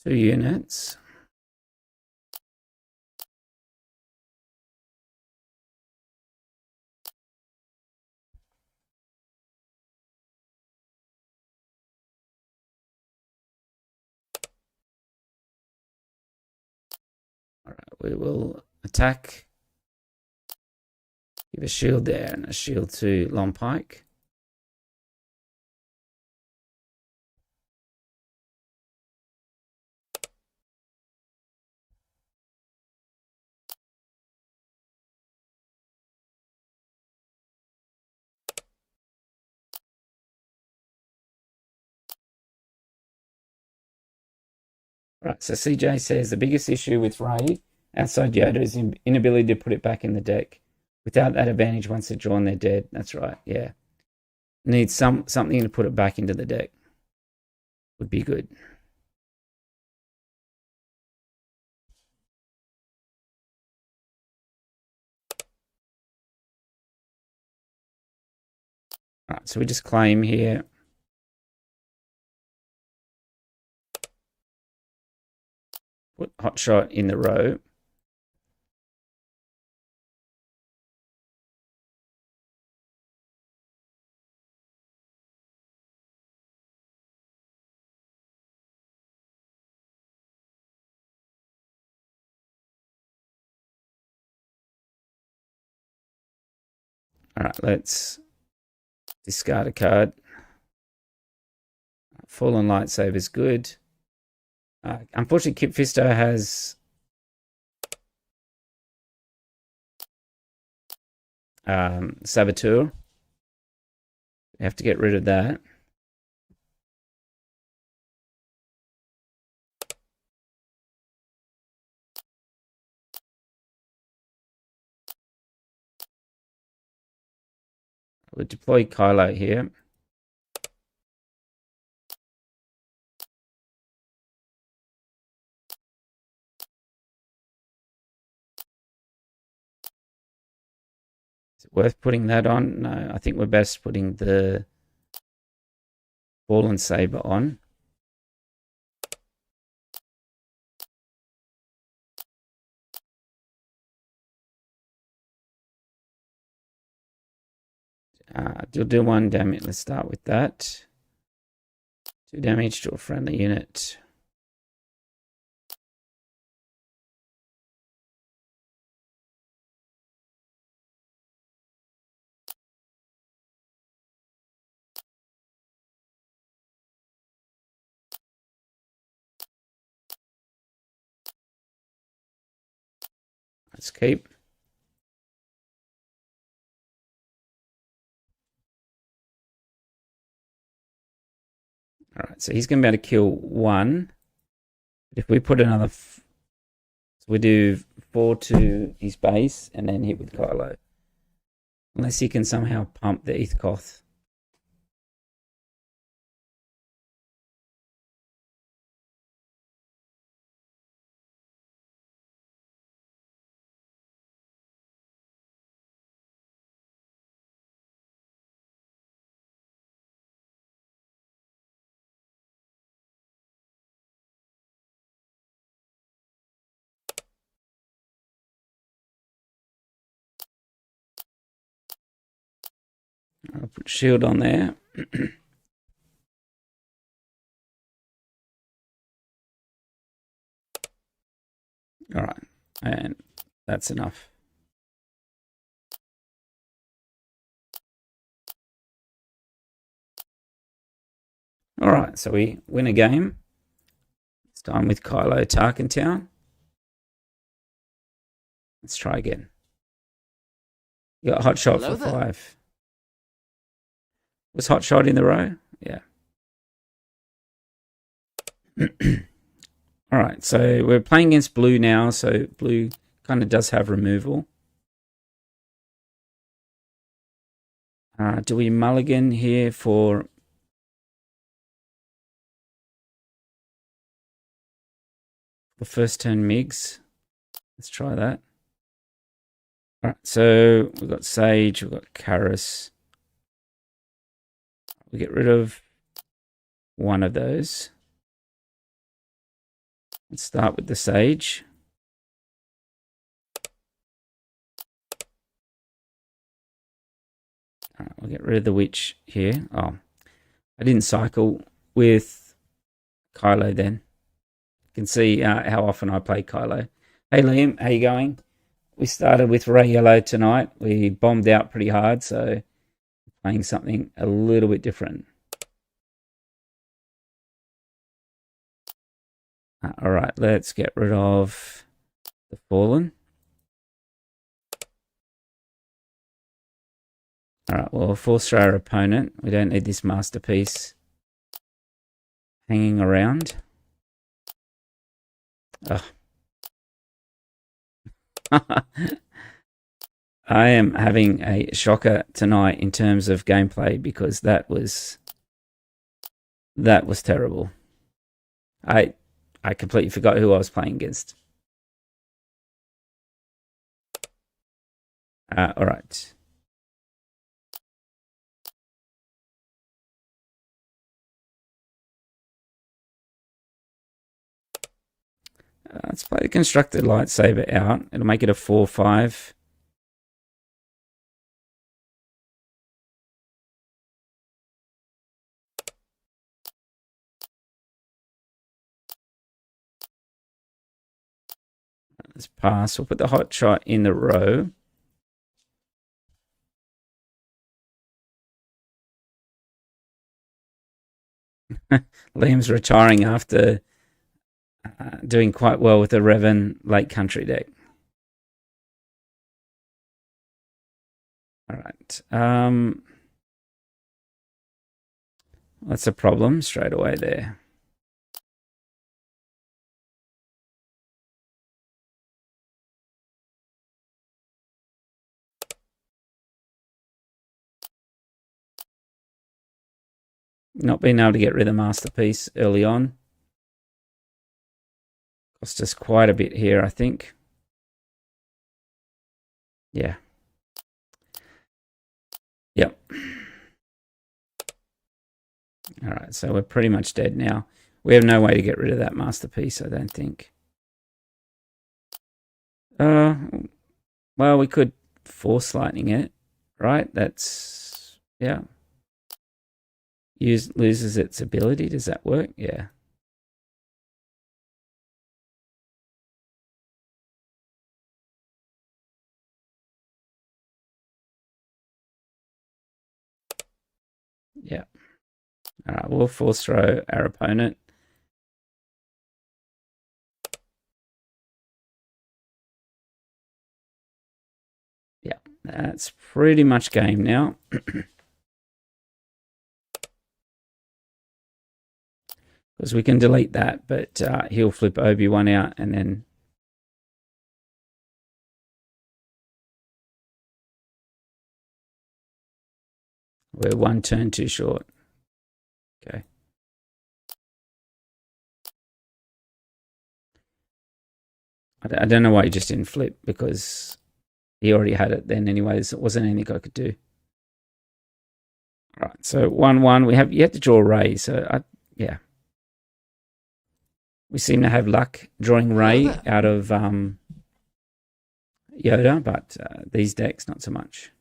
units. All right, we will attack. Give a shield there and a shield to Long Pike. Right, so CJ says the biggest issue with Rey outside Yoda is inability to put it back in the deck. Without that advantage, once they're drawn, they're dead. That's right, yeah. Needs something to put it back into the deck. Would be good. All right, so we just claim here. Put hot shot in the row. All right, let's discard a card. Fallen Lightsaber is good. Unfortunately, Kip Fisto has Saboteur. We have to get rid of that. We'll deploy Kylo here. Is it worth putting that on? No, I think we're best putting the Fallen Saber on. You'll do 1 damage. Let's start with that. 2 damage to a friendly unit. Let's keep. All right, so he's going to be able to kill 1. But if we put another, so we do 4 to his base and then hit with Kylo. Unless he can somehow pump the Ithkoth. I'll put shield on there. All right, and that's enough. All right, so we win a game. This time with Kylo Tarkentown. Let's try again. You got a hot shot for 5. Was hot shot in the row? Yeah. All right, so we're playing against blue now, so blue kind of does have removal. Do we mulligan here for the first turn MiGs? Let's try that. All right, so we've got Sage, we've got Karis. We get rid of one of those. Let's start with the Sage. All right, we'll get rid of the Witch here. Oh, I didn't cycle with Kylo then. You can see how often I play Kylo. Hey Liam, how you going? We started with Rey Yellow tonight. We bombed out pretty hard, so playing something a little bit different. All right, let's get rid of the Fallen. All right, well, force our opponent. We don't need this masterpiece hanging around. Oh. I am having a shocker tonight in terms of gameplay because that was terrible. I completely forgot who I was playing against. All right. Let's play the constructed lightsaber out. It'll make it a 4/5. Let's pass. We'll put the hot shot in the row. Liam's retiring after doing quite well with the Revan Lake Country deck. All right. That's a problem straight away there. Not being able to get rid of the Masterpiece early on. Cost us quite a bit here, I think. Yeah. Yep. All right, so we're pretty much dead now. We have no way to get rid of that Masterpiece, I don't think. Well, we could Force Lightning it, right? That's, yeah. Loses its ability. Does that work? Yeah. Yeah. All right, we'll force throw our opponent. Yeah, that's pretty much game now. Because we can delete that, but he'll flip Obi-Wan out and then... We're one turn too short. Okay. I don't know why he just didn't flip, because he already had it then anyways. It wasn't anything I could do. All right, so 1-1. We have yet to draw Rey, so yeah. We seem to have luck drawing Rey out of Yoda, but these decks, not so much.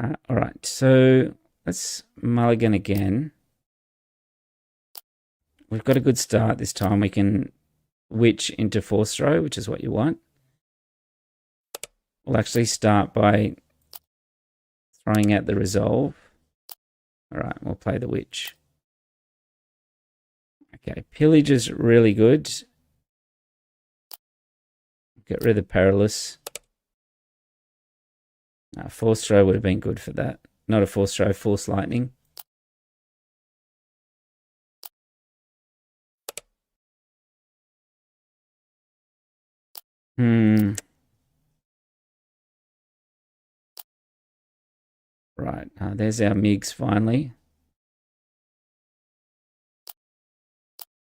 All right, so let's mulligan again. We've got a good start this time. We can witch into force throw, which is what you want. We'll actually start by throwing out the resolve. All right, we'll play the witch. Okay, pillage is really good. Get rid of the perilous. Force throw would have been good for that. Not a force throw, force lightning. Right, there's our MiGs finally.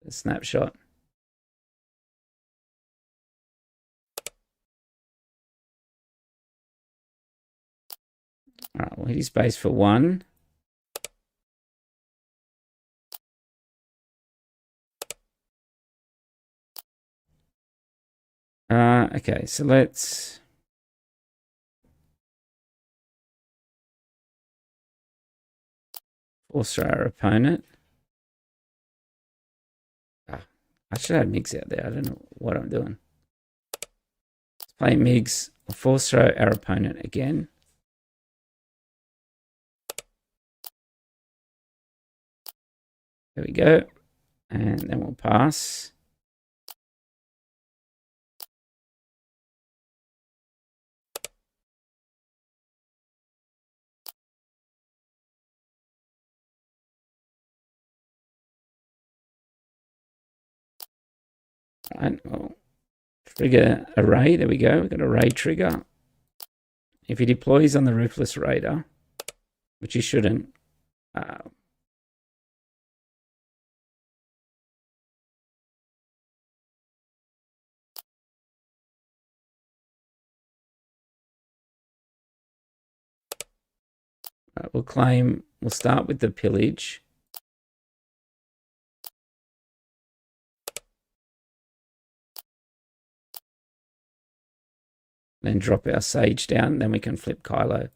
A snapshot. All right, we'll hit his base for 1. Okay, so let's... force throw our opponent. I should have MiGs out there. I don't know what I'm doing. Let's play MiGs. We'll force throw our opponent again. There we go. And then we'll pass. And we'll trigger a Rey. There we go. We've got a Rey trigger. If he deploys on the Ruthless Raider, which he shouldn't, we'll start with the pillage. then drop our Sage down. Then we can flip Kylo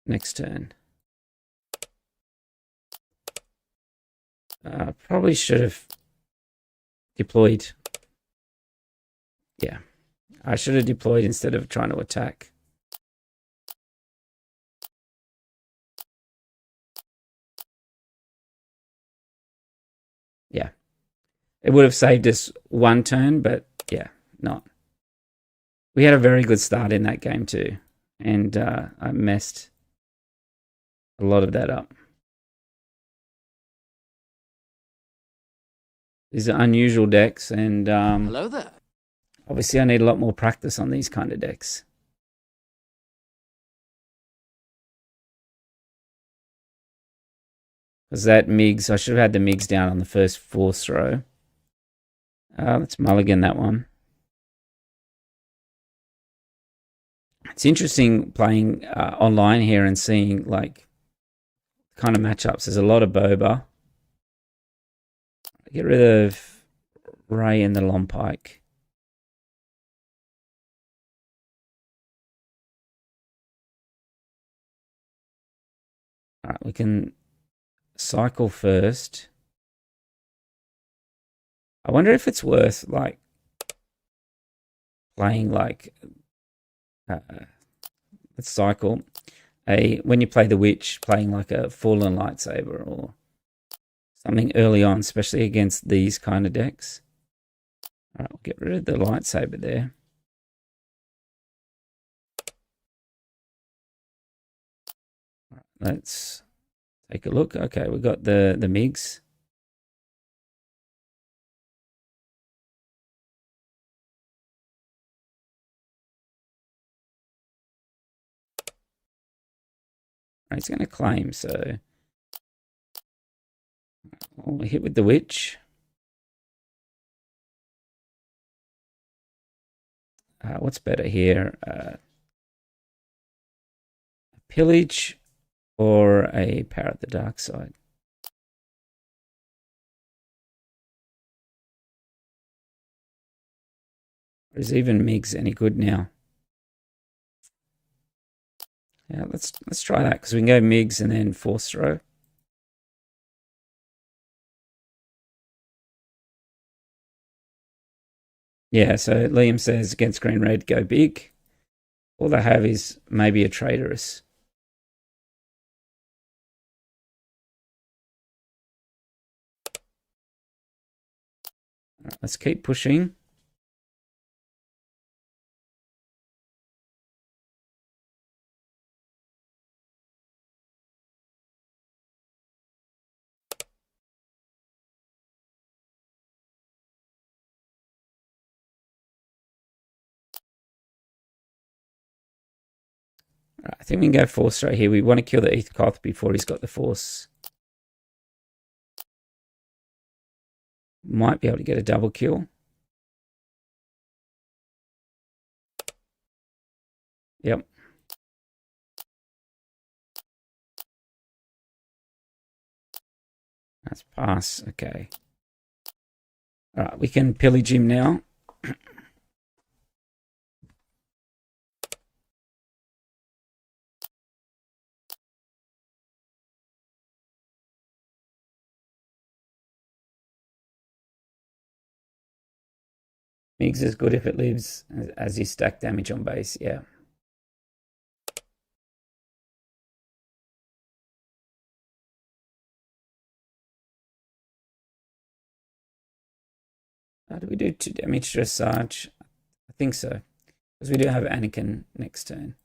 next turn. Probably should have deployed. Yeah, I should have deployed instead of trying to attack. Yeah, it would have saved us one turn, but yeah, not. We had a very good start in that game too, and I messed a lot of that up. These are unusual decks, and Hello there. obviously I need a lot more practice on these kind of decks. Because that Migs, I should have had the Migs down on the first force throw. Let's mulligan that one. It's interesting playing online here and seeing like kind of matchups. There's a lot of Boba. Get rid of Rey and the Lompike. All right, we can cycle first. I wonder if it's worth like playing like let's cycle when you play the Witch, playing like a Fallen Lightsaber or something early on, especially against these kind of decks. All right, we'll get rid of the lightsaber there. All right, let's take a look. Okay, we've got the MiGs. Right, he's going to claim, so we'll hit with the Witch. What's better here? Pillage or a Parrot the Dark Side? Or is even Migs any good now? Yeah, let's try that because we can go Migs and then force throw. Yeah, so Liam says against green red, go big. All they have is maybe a traitorous. All right, let's keep pushing. All right, I think we can go force right here. We want to kill the Eithkoth before he's got the force. Might be able to get a double kill. Yep. That's pass. Okay. All right, we can pillage him now. Migs is good if it lives as he stack damage on base. Yeah. Do we do 2 damage to Dressage? I think so. Because we do have Anakin next turn.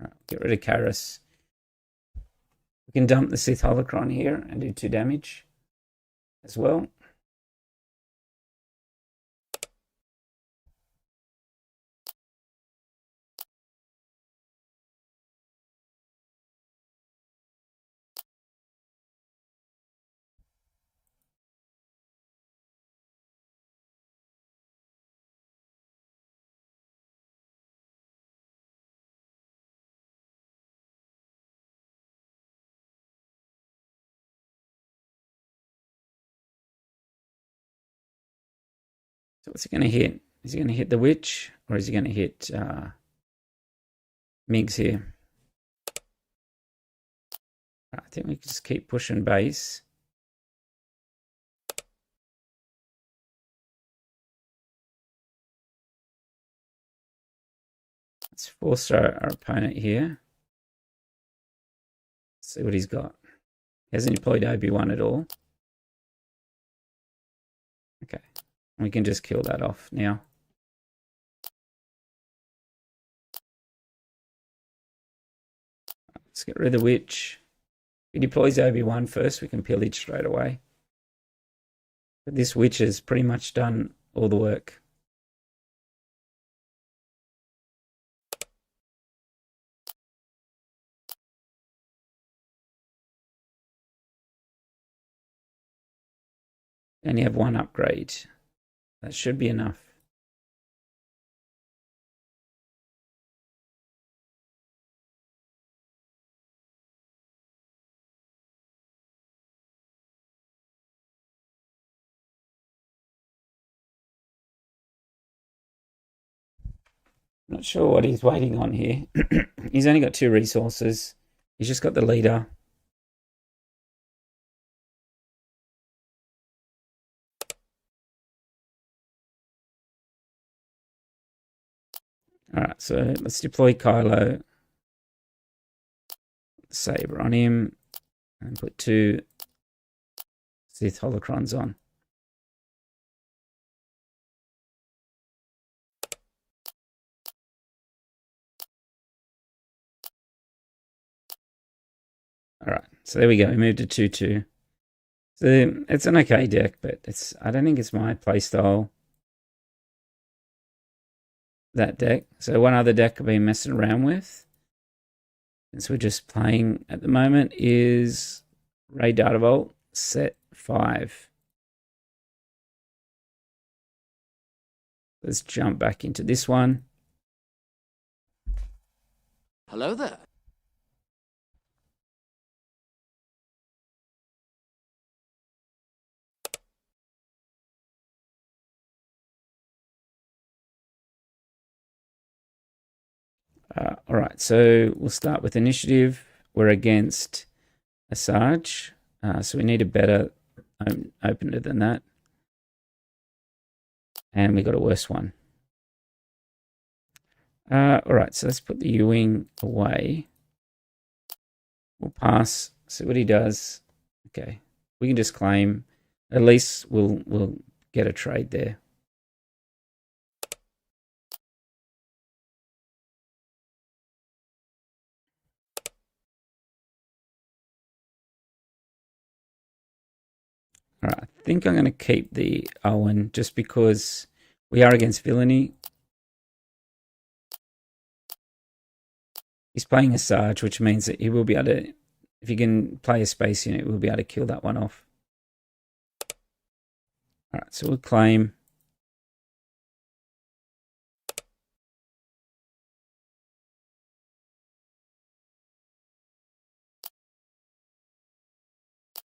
All right, get rid of Karis. We can dump the Sith Holocron here and do 2 damage as well. So what's he going to hit? Is he going to hit the witch, or is he going to hit Migs here? I think we can just keep pushing base. Let's force our opponent here. Let's see what he's got. He hasn't deployed Obi-Wan at all. Okay, we can just kill that off now. Let's get rid of the witch. If he deploys Obi-Wan first, we can pillage straight away. But this witch has pretty much done all the work. And you have one upgrade. That should be enough. Not sure what he's waiting on here. He's only got 2 resources. He's just got the leader. Alright, so let's deploy Kylo. Saber on him. And put 2 Sith holocrons on. Alright, so there we go. We moved to 2-2. So it's an okay deck, but I don't think it's my playstyle. That deck. So one other deck I've been messing around with, since we're just playing at the moment, is Rey Data Vault Set 5. Let's jump back into this one. Hello there. All right, so we'll start with initiative. We're against Asajj, so we need a better opener than that. And we got a worse one. All right, so let's put the U-Wing away. We'll pass, see what he does. Okay, we can just claim. At least we'll get a trade there. All right, I think I'm going to keep the Owen just because we are against villainy. He's playing Asajj, which means that he will be able to, if he can play a space unit, we'll be able to kill that one off. All right, so we'll claim.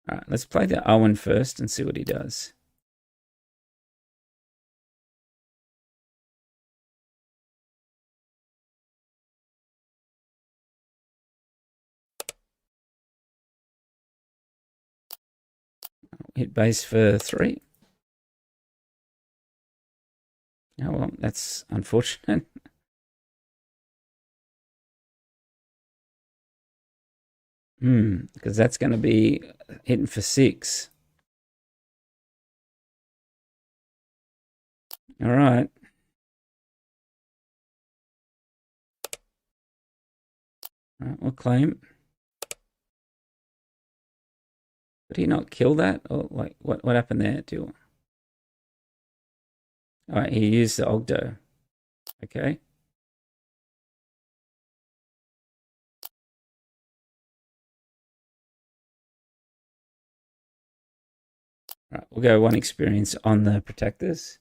All right, let's play the Owen first and see what he does. Hit base for 3. Oh, well, that's unfortunate. Because that's going to be hitting for 6. All right. All right, we'll claim. Did he not kill that? Or like what happened there? All right, he used the Ogdo. Okay. All right, we'll go 1 experience on the protectors.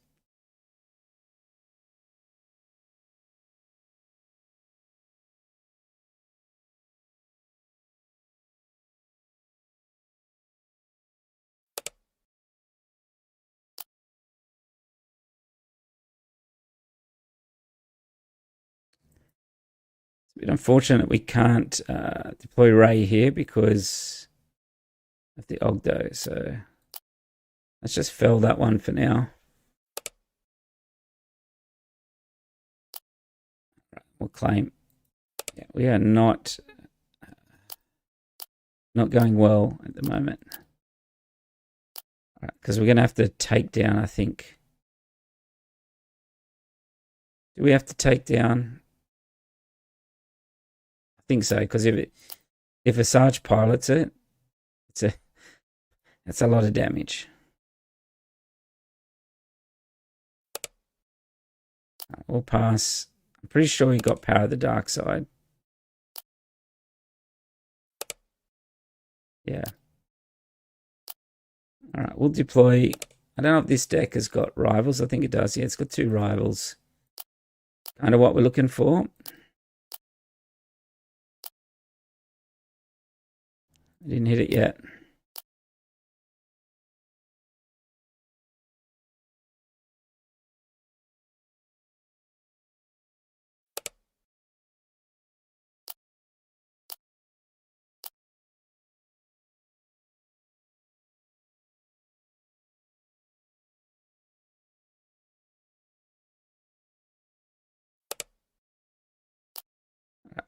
It's a bit unfortunate we can't deploy Rey here because of the Ogdo. So let's just fell that one for now. We'll claim. Yeah, we are not going well at the moment. Because we're going to have to take down, I think. Do we have to take down? I think so, because if a Sarge pilots it, that's a lot of damage. We'll pass. I'm pretty sure he got Power of the Dark Side. Yeah. All right, we'll deploy. I don't know if this deck has got rivals. I think it does. Yeah, it's got 2 rivals. Kind of what we're looking for. I didn't hit it yet.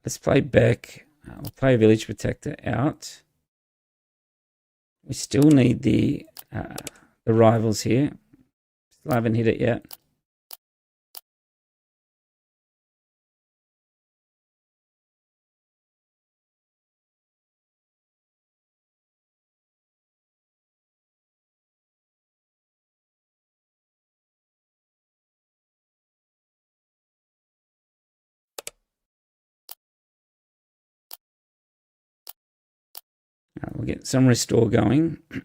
Let's play back. We'll play Village Protector out. We still need the rivals here. Still haven't hit it yet. We'll get some restore going. I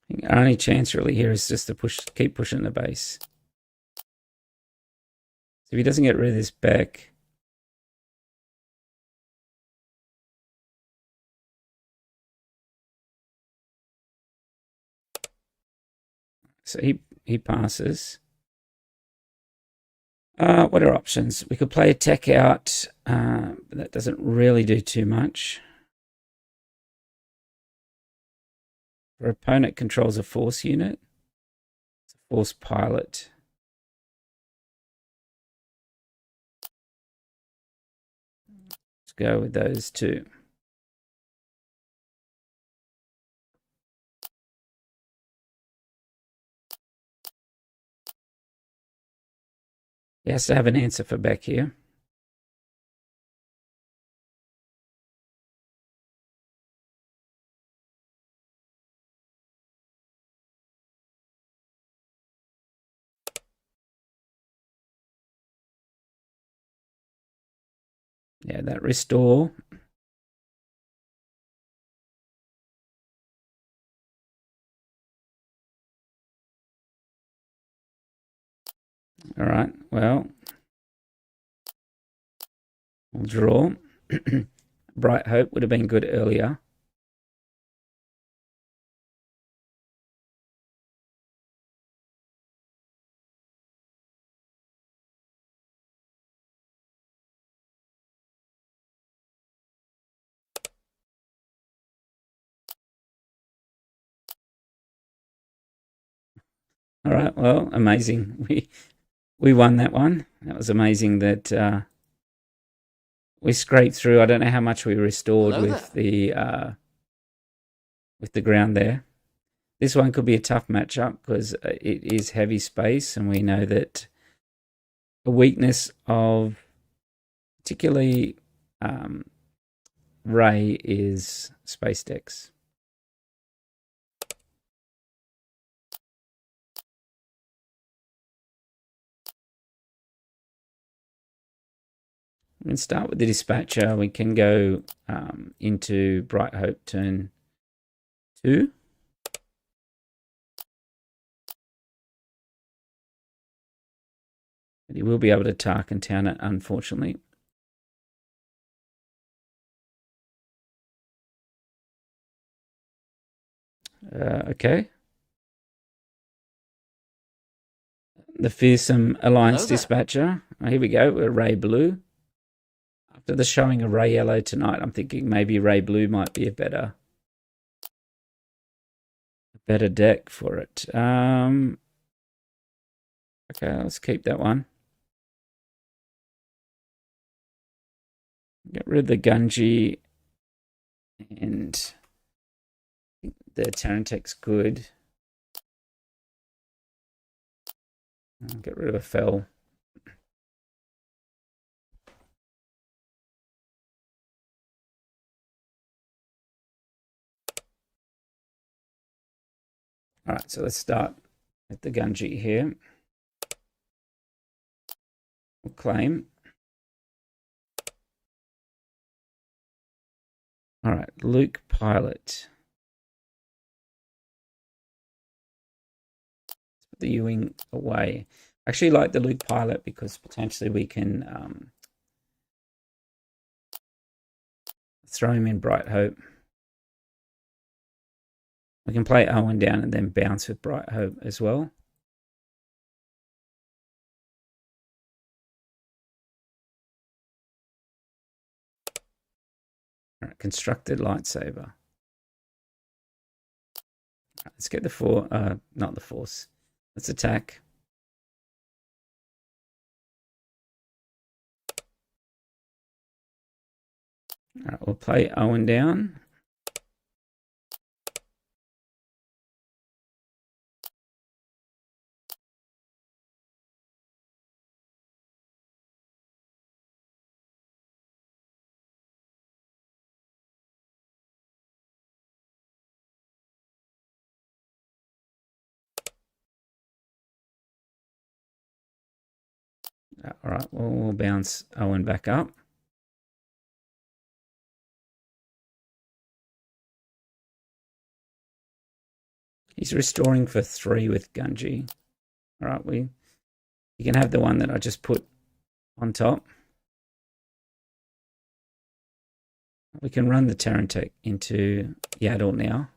think our only chance really here is just to keep pushing the base. So if he doesn't get rid of this back, so he passes. What are options? We could play a tech out, but that doesn't really do too much. Our opponent controls a force unit. It's a force pilot. Let's go with those 2. He has to have an answer for back here. Yeah, that restore. All right, well, we'll draw. Bright Hope would have been good earlier. All right, well, amazing. We won that one. That was amazing that we scraped through. I don't know how much we restored with the ground there. This one could be a tough matchup because it is heavy space, and we know that the weakness of particularly Rey is space decks. We can start with the dispatcher. We can go into Bright Hope turn 2. But he will be able to Tark and town it, unfortunately. Okay. The Fearsome Alliance Hello there. Dispatcher. Oh, here we go. We're Rey Blue. After the showing of Rey Yellow tonight, I'm thinking maybe Rey Blue might be a better deck for it. Okay, let's keep that one. Get rid of the Gunji, and the Tarantek's good. Get rid of a Fell. All right, so let's start with the Gunji here. We'll claim. All right, Luke Pilot. Let's put the Ewing away. I actually like the Luke Pilot because potentially we can throw him in Bright Hope. We can play Owen down and then bounce with Bright Hope as well. All right, Constructed Lightsaber. All right, let's get the not the Force. Let's attack. All right, we'll play Owen down. All right, we'll bounce Owen back up. He's restoring for 3 with Gunji. All right, you can have the one that I just put on top. We can run the Tarantek into Yaddle now.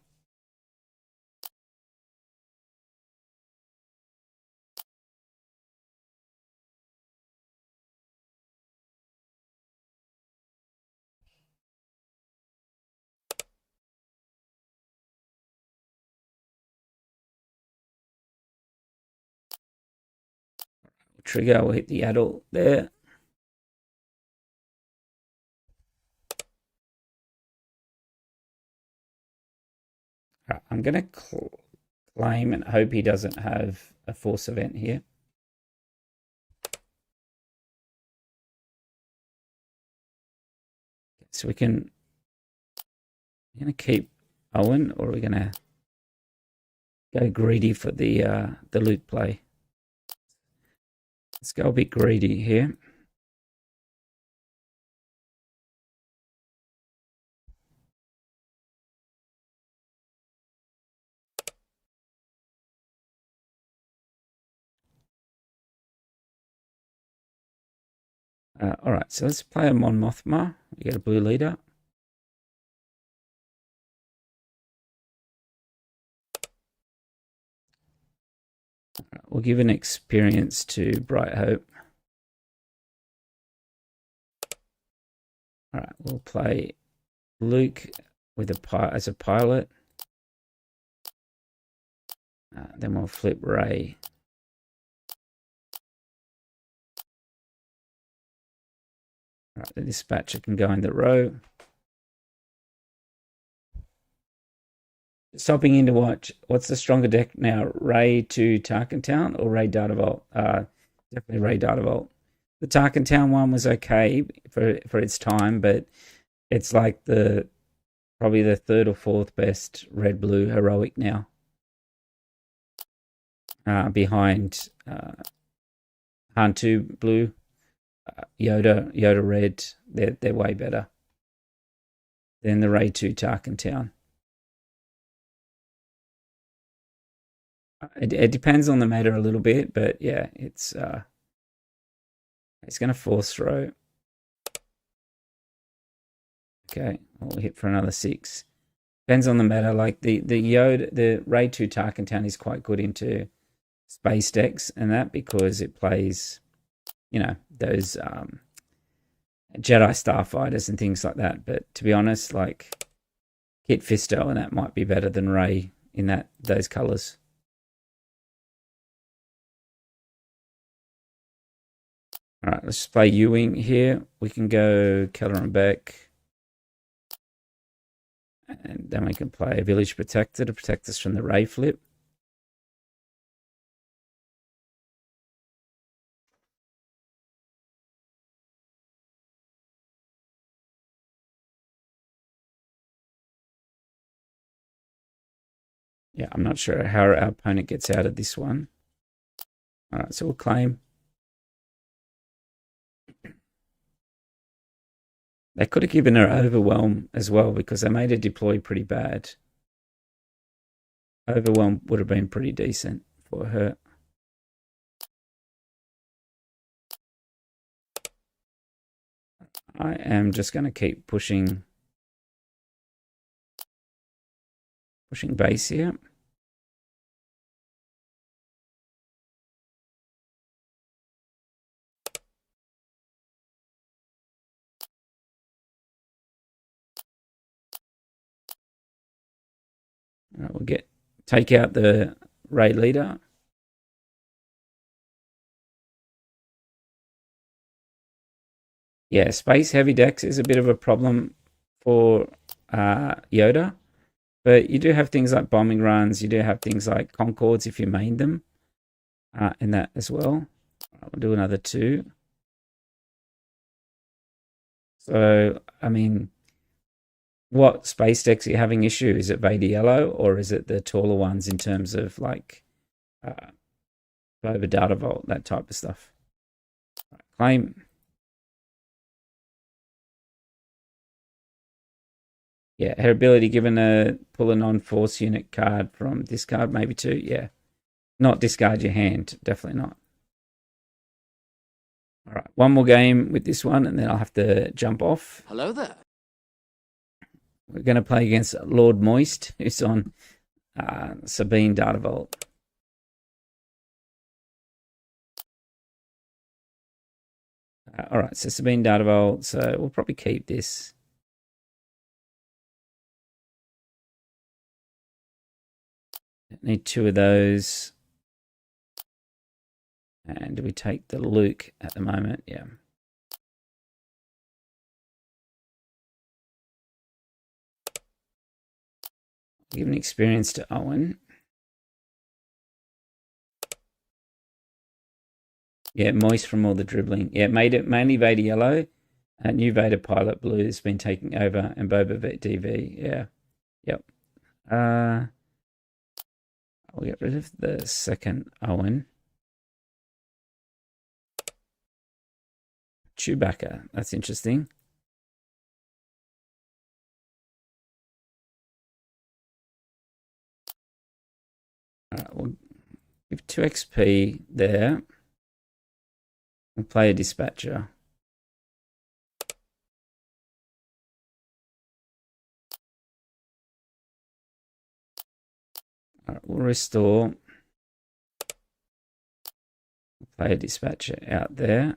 Trigger, we'll hit the Yaddle there. Right, I'm going to claim and hope he doesn't have a Force event here. So we're going to keep Owen, or are we going to go greedy for the loot play? Let's go a bit greedy here. All right, so let's play a Mon Mothma. We get a blue leader. We'll give an experience to Bright Hope. All right, we'll play Luke with as a pilot. Then we'll flip Rey. All right, the dispatcher can go in the row. Stopping in to watch. What's the stronger deck now? Rey to Tarkin Town or Rey Data Vault? Definitely Rey Data Vault. The Tarkin Town one was okay for its time, but it's like probably the 3rd or 4th best red blue heroic now. Behind Han 2 blue, Yoda red. They're way better than the Rey 2 Tarkin Town. It depends on the meta a little bit, but yeah, it's going to force throw. Okay, we'll hit for another 6. Depends on the meta. Like the Yoda, the Ray 2 Tarkin Town is quite good into space decks and that because it plays, those Jedi Starfighters and things like that. But to be honest, like Kit Fisto and that might be better than Ray in those colors. All right, let's play U-Wing here. We can go Keller and Beck. And then we can play Village Protector to protect us from the Ray flip. Yeah, I'm not sure how our opponent gets out of this one. All right, so we'll claim. They could have given her Overwhelm as well because they made her deploy pretty bad. Overwhelm would have been pretty decent for her. I am just going to keep pushing base here. All right, we'll take out the Ray leader. Yeah, space heavy decks is a bit of a problem for Yoda, but you do have things like bombing runs. You do have things like Concords if you main them in that as well. We'll do another 2. So, I mean, what space decks are you having issue? Is it Vader Yellow or is it the taller ones in terms of like Boba Data Vault, that type of stuff? Right, claim. Yeah, her ability given a pull a non-force unit card from discard, maybe 2. Yeah, not discard your hand, definitely not. All right, one more game with this one, and then I'll have to jump off. Hello there. We're going to play against Lord Moist, who's on Sabine Data Vault. All right, so Sabine Data Vault, so we'll probably keep this. Need 2 of those. And do we take the Luke at the moment? Yeah. Give an experience to Owen. Yeah, Moist from all the dribbling. Yeah, made it mainly Vader Yellow. New Vader Pilot Blue has been taking over, and Boba Fett DV. Yeah. Yep. We'll get rid of the second Owen. Chewbacca. That's interesting. All right, we'll give 2 XP there. We'll play a Dispatcher. All right, we'll restore. We'll play a Dispatcher out there.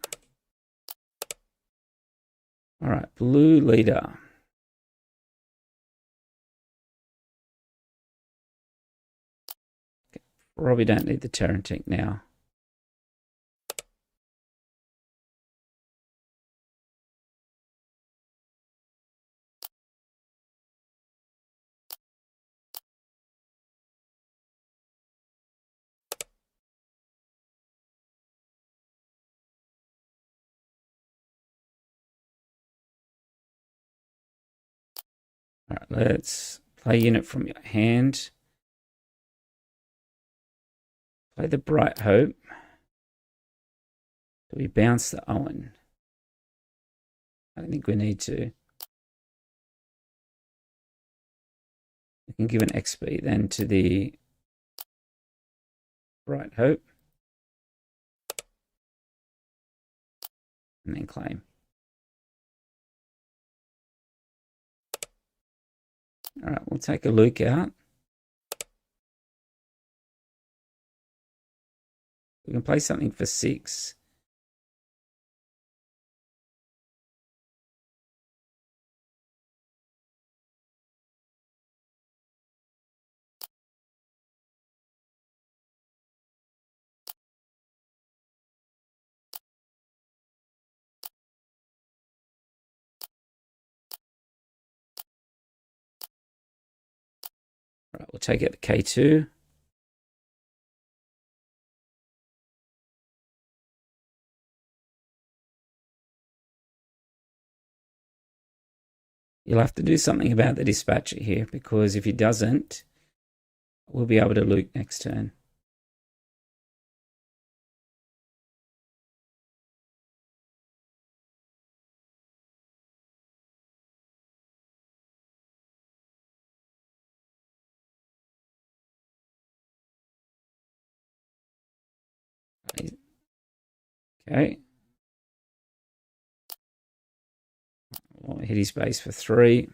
All right, blue leader. Okay, probably don't need the Terran tank now. All right, let's play unit from your hand. Play the Bright Hope. Do we bounce the Owen? I don't think we need to. We can give an XP then to the Bright Hope. And then claim. All right, we'll take a Luke out. We can play something for 6. All right, we'll take it to K2. You'll have to do something about the dispatcher here, because if he doesn't, we'll be able to Luke next turn. Okay. We'll hit his base for 3.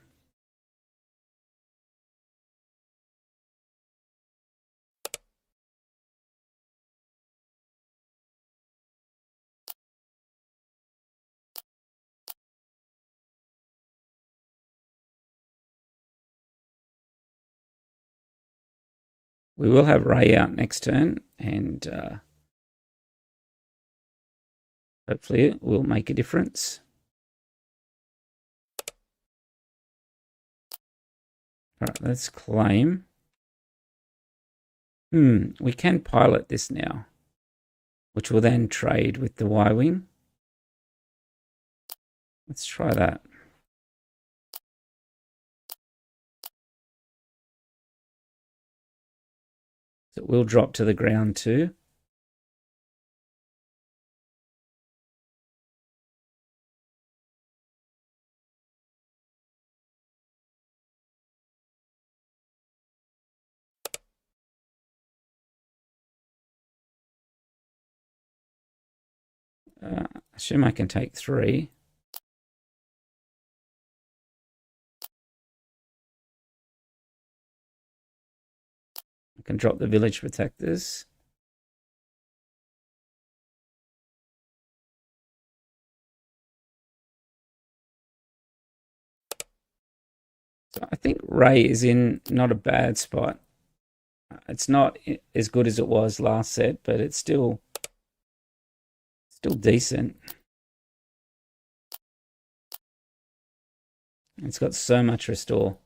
We will have Rey out next turn, and hopefully it will make a difference. All right, let's claim. We can pilot this now, which will then trade with the Y-Wing. Let's try that. So it will drop to the ground too. I assume I can take 3. I can drop the village protectors. So I think Rey is in not a bad spot. It's not as good as it was last set, but it's still decent. It's got so much restore.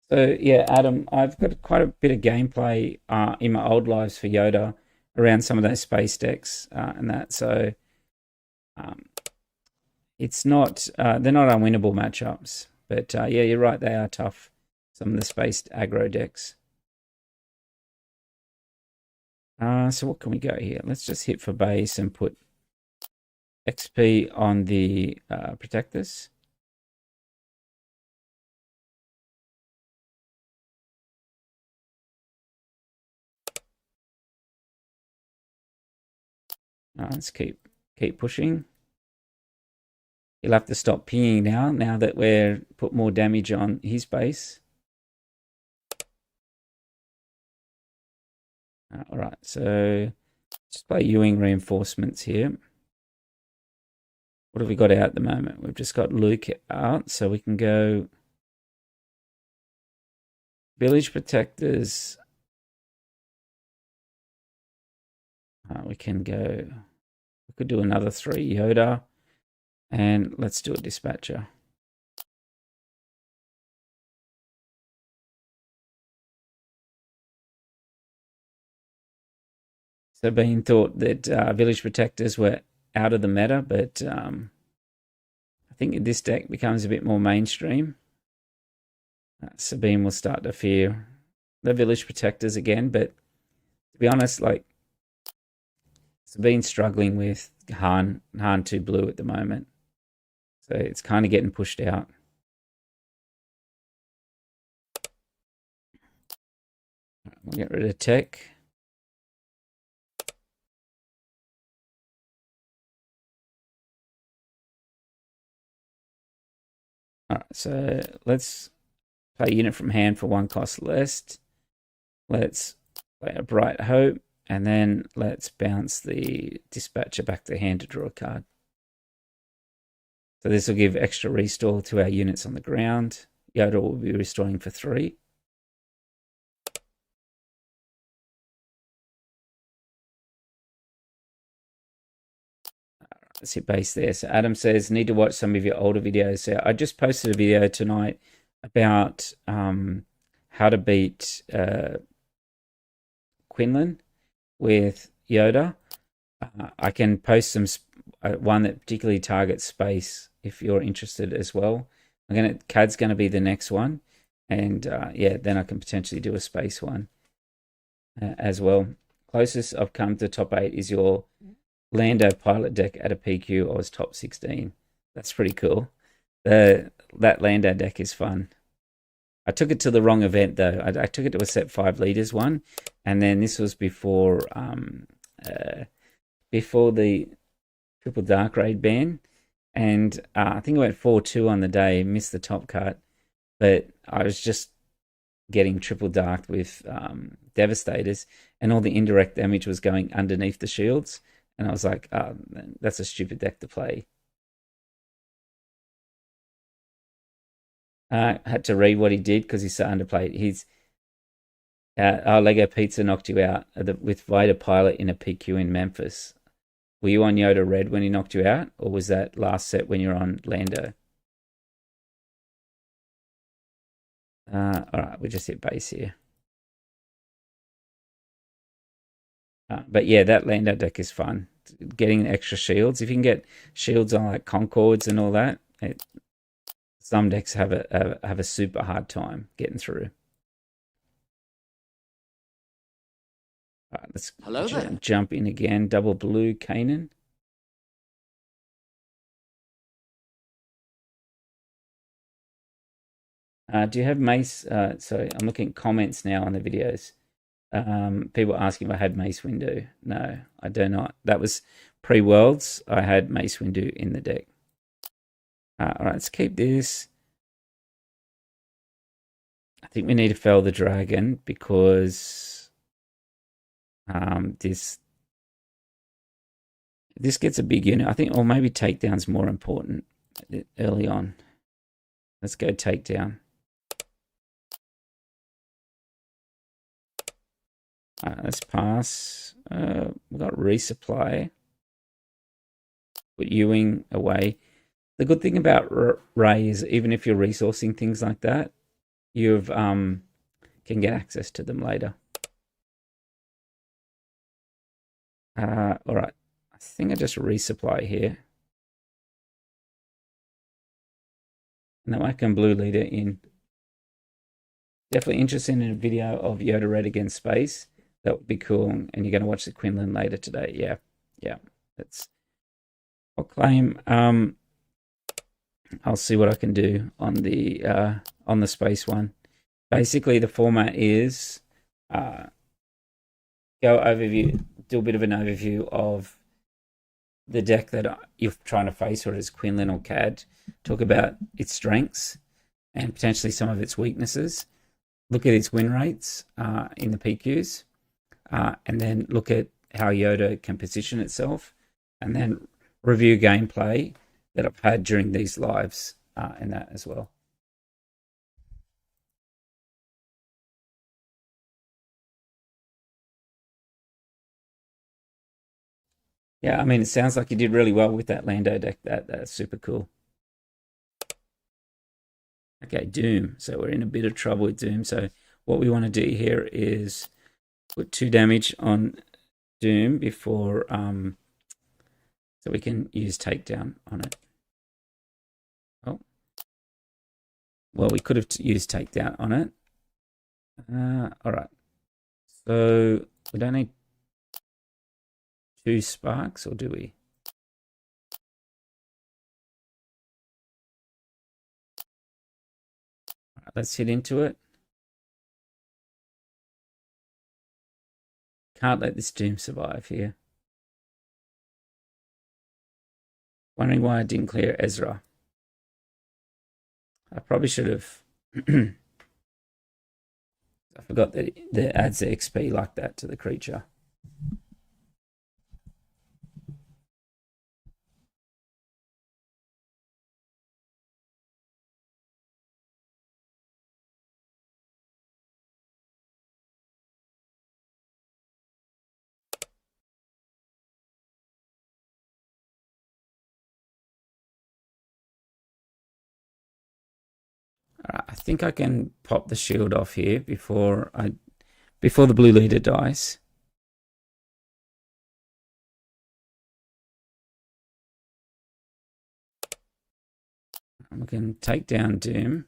So yeah, Adam, I've got quite a bit of gameplay in my old lives for Yoda around some of those space decks and that. So it's not they're not unwinnable matchups, but yeah, you're right, they are tough. Some of the spaced aggro decks. So what can we go here? Let's just hit for base and put XP on the protectors. Let's keep pushing. He'll have to stop pinging now that we're put more damage on his base. All right, so just play Ewing reinforcements here. What have we got out at the moment? We've just got Luke out, so we can go village protectors. We can go. We could do another 3 Yoda, and let's do a dispatcher. So being thought that village protectors were out of the meta, but I think this deck becomes a bit more mainstream. Sabine will start to fear the village protectors again, but to be honest, like Sabine's struggling with Han 2 blue at the moment, so it's kind of getting pushed out. We'll get rid of tech. All right, so let's play unit from hand for 1 cost less. Let's play a Bright Hope, and then let's bounce the Dispatcher back to hand to draw a card. So this will give extra restore to our units on the ground. Yoda will be restoring for 3. Let's hit base there. So Adam says, need to watch some of your older videos. So I just posted a video tonight about how to beat Quinlan with Yoda. I can post some one that particularly targets space if you're interested as well. CAD's going to be the next one, and yeah, then I can potentially do a space one as well. Closest I've come to top 8 is your Lando pilot deck at a PQ. I was top 16. That's pretty cool. That Lando deck is fun. I took it to the wrong event though. I took it to a set 5 leaders one, and then this was before the Triple Dark Raid ban, and I think I went 4-2 on the day, missed the top cut, but I was just getting triple darked with Devastators, and all the indirect damage was going underneath the shields, and I was like, that's a stupid deck to play. Had to read what he did because he's so underplayed. He's Lego Pizza knocked you out with Vita Pilot in a PQ in Memphis. Were you on Yoda Red when he knocked you out, or was that last set when you're on Lando? All right, we just hit base here. But yeah, that Lando deck is fun. Getting extra shields. If you can get shields on like Concords and all that, some decks have a super hard time getting through. All right, let's jump in again. Double blue, Kanan. Do you have Mace? Sorry, I'm looking at comments now on the videos. People asking if I had Mace Windu. No, I do not. That was pre-Worlds. I had Mace Windu in the deck. All right, let's keep this. I think we need to fell the dragon because this gets a big unit. I think, or maybe takedown's more important early on. Let's go takedown. Let's pass. We've got resupply. Put Ewing away. The good thing about Rey is even if you're resourcing things like that, you've can get access to them later. All right. I think I just resupply here. And then I can blue leader in. Definitely interested in a video of Yoda Red against Space. That would be cool. And you're going to watch the Quinlan later today. Yeah. I'll claim. I'll see what I can do on the Space one. Basically, the format is go overview, do a bit of an overview of the deck that you're trying to face, whether it's Quinlan or CAD. Talk about its strengths and potentially some of its weaknesses. Look at its win rates in the PQs, and then look at how Yoda can position itself, and then review gameplay that I've had during these lives and that as well. Yeah, I mean, it sounds like you did really well with that Lando deck. That's super cool. Okay, Doom. So we're in a bit of trouble with Doom. So what we want to do here is put 2 damage on Doom before, so we can use takedown on it. Oh, well, we could have used takedown on it. All right. So we don't need 2 sparks, or do we? All right, let's hit into it. Can't let this Doom survive here. Wondering why I didn't clear Ezra. I probably should have. I forgot that it adds the XP like that to the creature. All right, I think I can pop the shield off here before the blue leader dies. And we can take down Doom.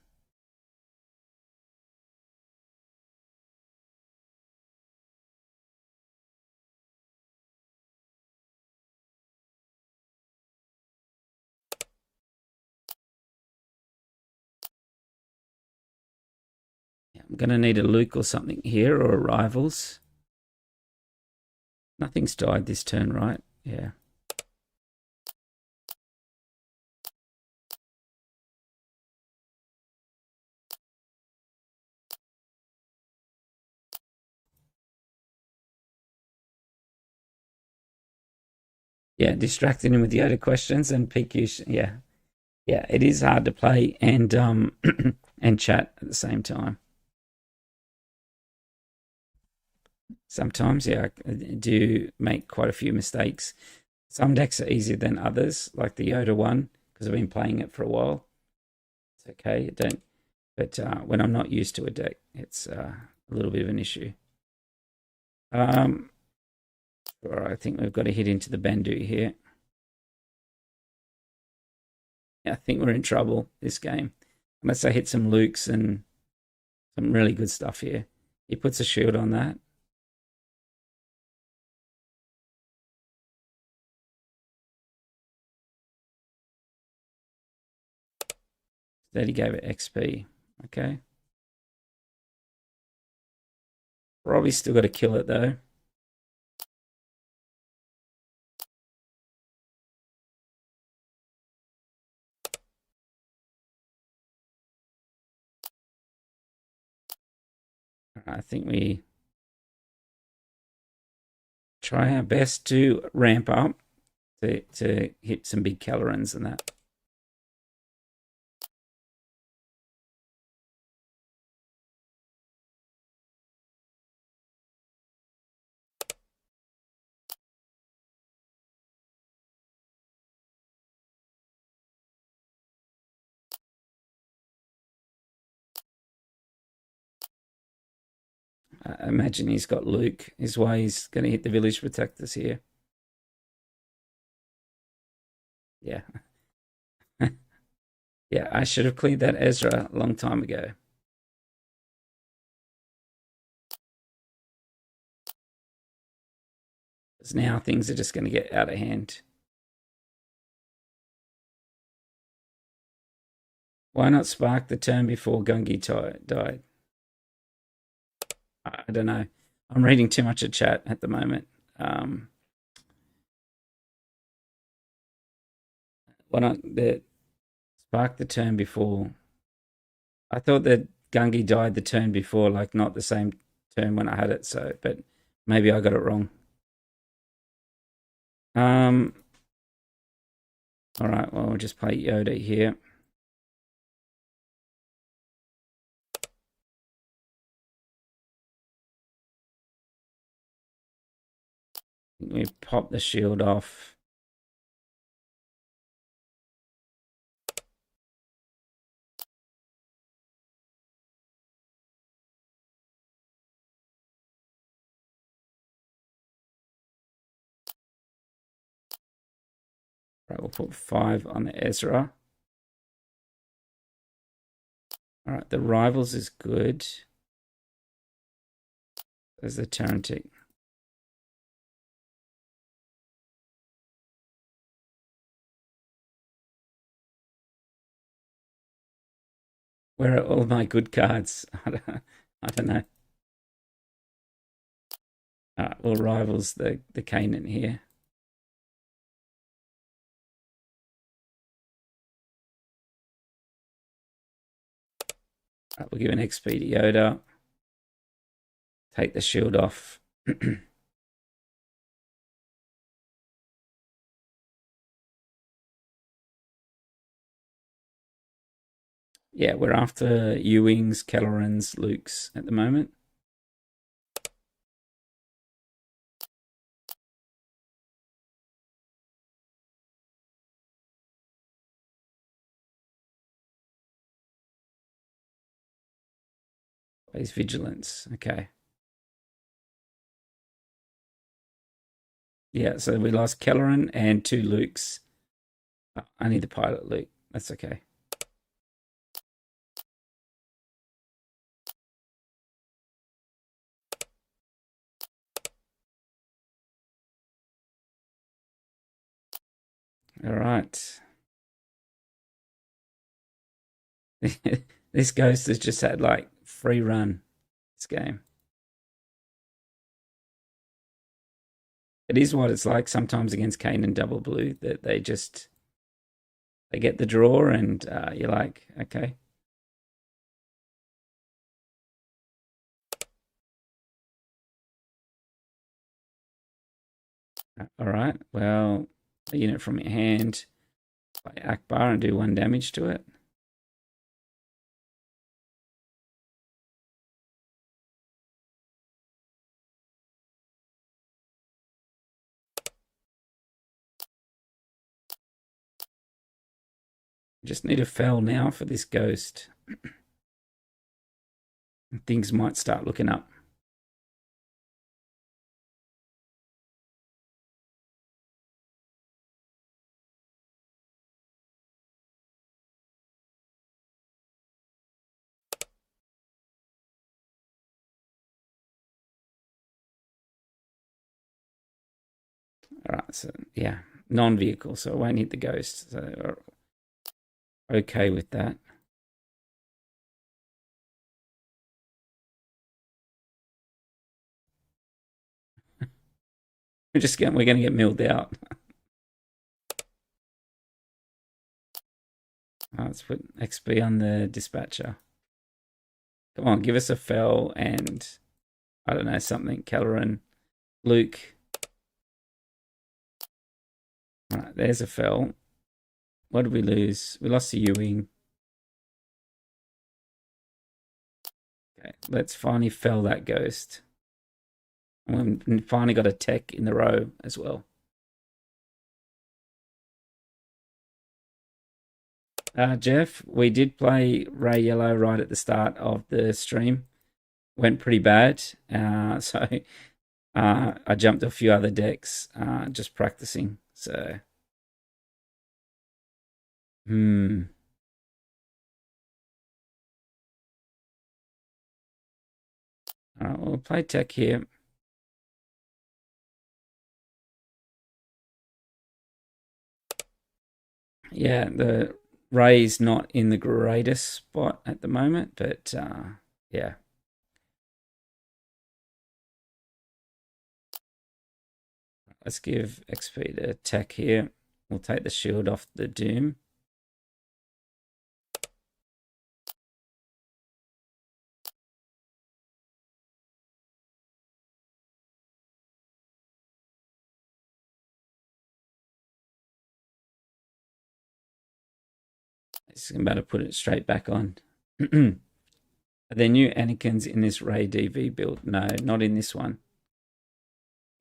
I'm going to need a Luke or something here, or a Rivals. Nothing's died this turn, right? Yeah. Yeah, distracting him with the other questions and PQ. Yeah. Yeah, it is hard to play and and chat at the same time. Sometimes, yeah, I do make quite a few mistakes. Some decks are easier than others, like the Yoda one, because I've been playing it for a while. It's okay. But when I'm not used to a deck, it's a little bit of an issue. I think we've got to hit into the Bandu here. Yeah, I think we're in trouble this game. Unless I hit some Lukes and some really good stuff here. He puts a shield on that. That he gave it XP. Okay. Probably still got to kill it though. I think we try our best to ramp up to hit some big Calorans and that. I imagine he's got Luke. Is why he's going to hit the village protectors here. Yeah. Yeah, I should have cleared that Ezra a long time ago. Because now things are just going to get out of hand. Why not spark the turn before Gungi died? I don't know. I'm reading too much of chat at the moment. Why not spark the turn before? I thought that Gungi died the turn before, like not the same turn when I had it. So, but maybe I got it wrong. All right. Well, we'll just play Yoda here. We pop the shield off. Right, we'll put 5 on the Ezra. All right, the Rivals is good. There's the Tarantic. Where are all my good cards? I don't know. All right, we'll Rivals the Canaan here. Right, we'll give an XP to Yoda. Take the shield off. Yeah, we're after Ewings, Kellerans, Lukes at the moment. Plays Vigilance. Okay. Yeah, so we lost Kelleran and 2 Lukes. Oh, I need the pilot Luke. That's okay. All right. This ghost has just had like free run this game. It is what it's like sometimes against Kane and Double Blue that they get the draw and you're like, okay. All right. Well, a unit from your hand, play Akbar and do 1 damage to it. Just need a fell now for this ghost. Things might start looking up. All right, so yeah, non-vehicle, so I won't hit the ghost. So okay with that. We're going to get milled out. Let's put XP on the dispatcher. Come on, give us a fell and I don't know, something. Kelleran, Luke. All right, there's a fell. What did we lose? We lost to Ewing. Okay, let's finally fell that ghost. And we finally got a tech in the row as well. Jeff, we did play Rey Yellow right at the start of the stream. Went pretty bad. So I jumped a few other decks just practicing. So, All right, we'll play tech here. Yeah, the Ray's not in the greatest spot at the moment, but yeah. Let's give XP to tech here. We'll take the shield off the Doom. I'm about to put it straight back on. Are there new Anakins in this Ray DV build? No, not in this one.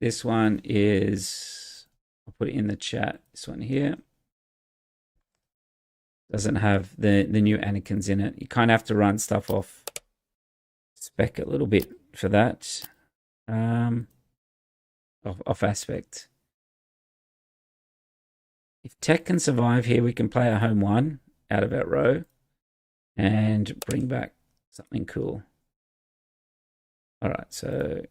This one is, I'll put it in the chat. This one here doesn't have the new Anakins in it. You kind of have to run stuff off spec a little bit for that. Off aspect. If tech can survive here, we can play a home 1 out of our row and bring back something cool. All right, so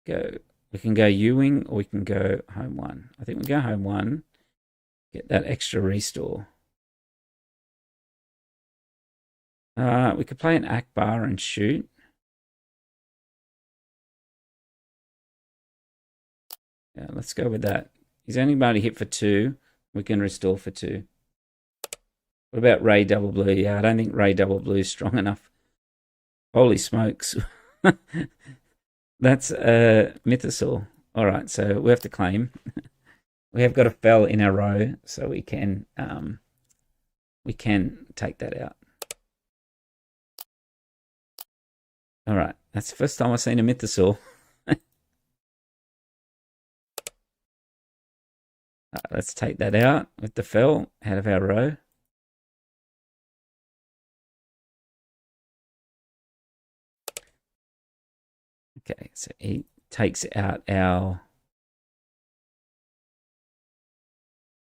we can go Ewing or we can go home 1. I think we go home 1, get that extra restore. We could play an Akbar and shoot. Yeah, let's go with that. He's only about to hit for 2. We can restore for 2. What about Ray Double Blue? Yeah, I don't think Ray Double Blue is strong enough. Holy smokes. That's a mythosaur. All right, so we have to claim. We have got a fell in our row, so we can take that out. All right, that's the first time I've seen a mythosaur. Let's take that out with the fell out of our row. Okay, so he takes out our.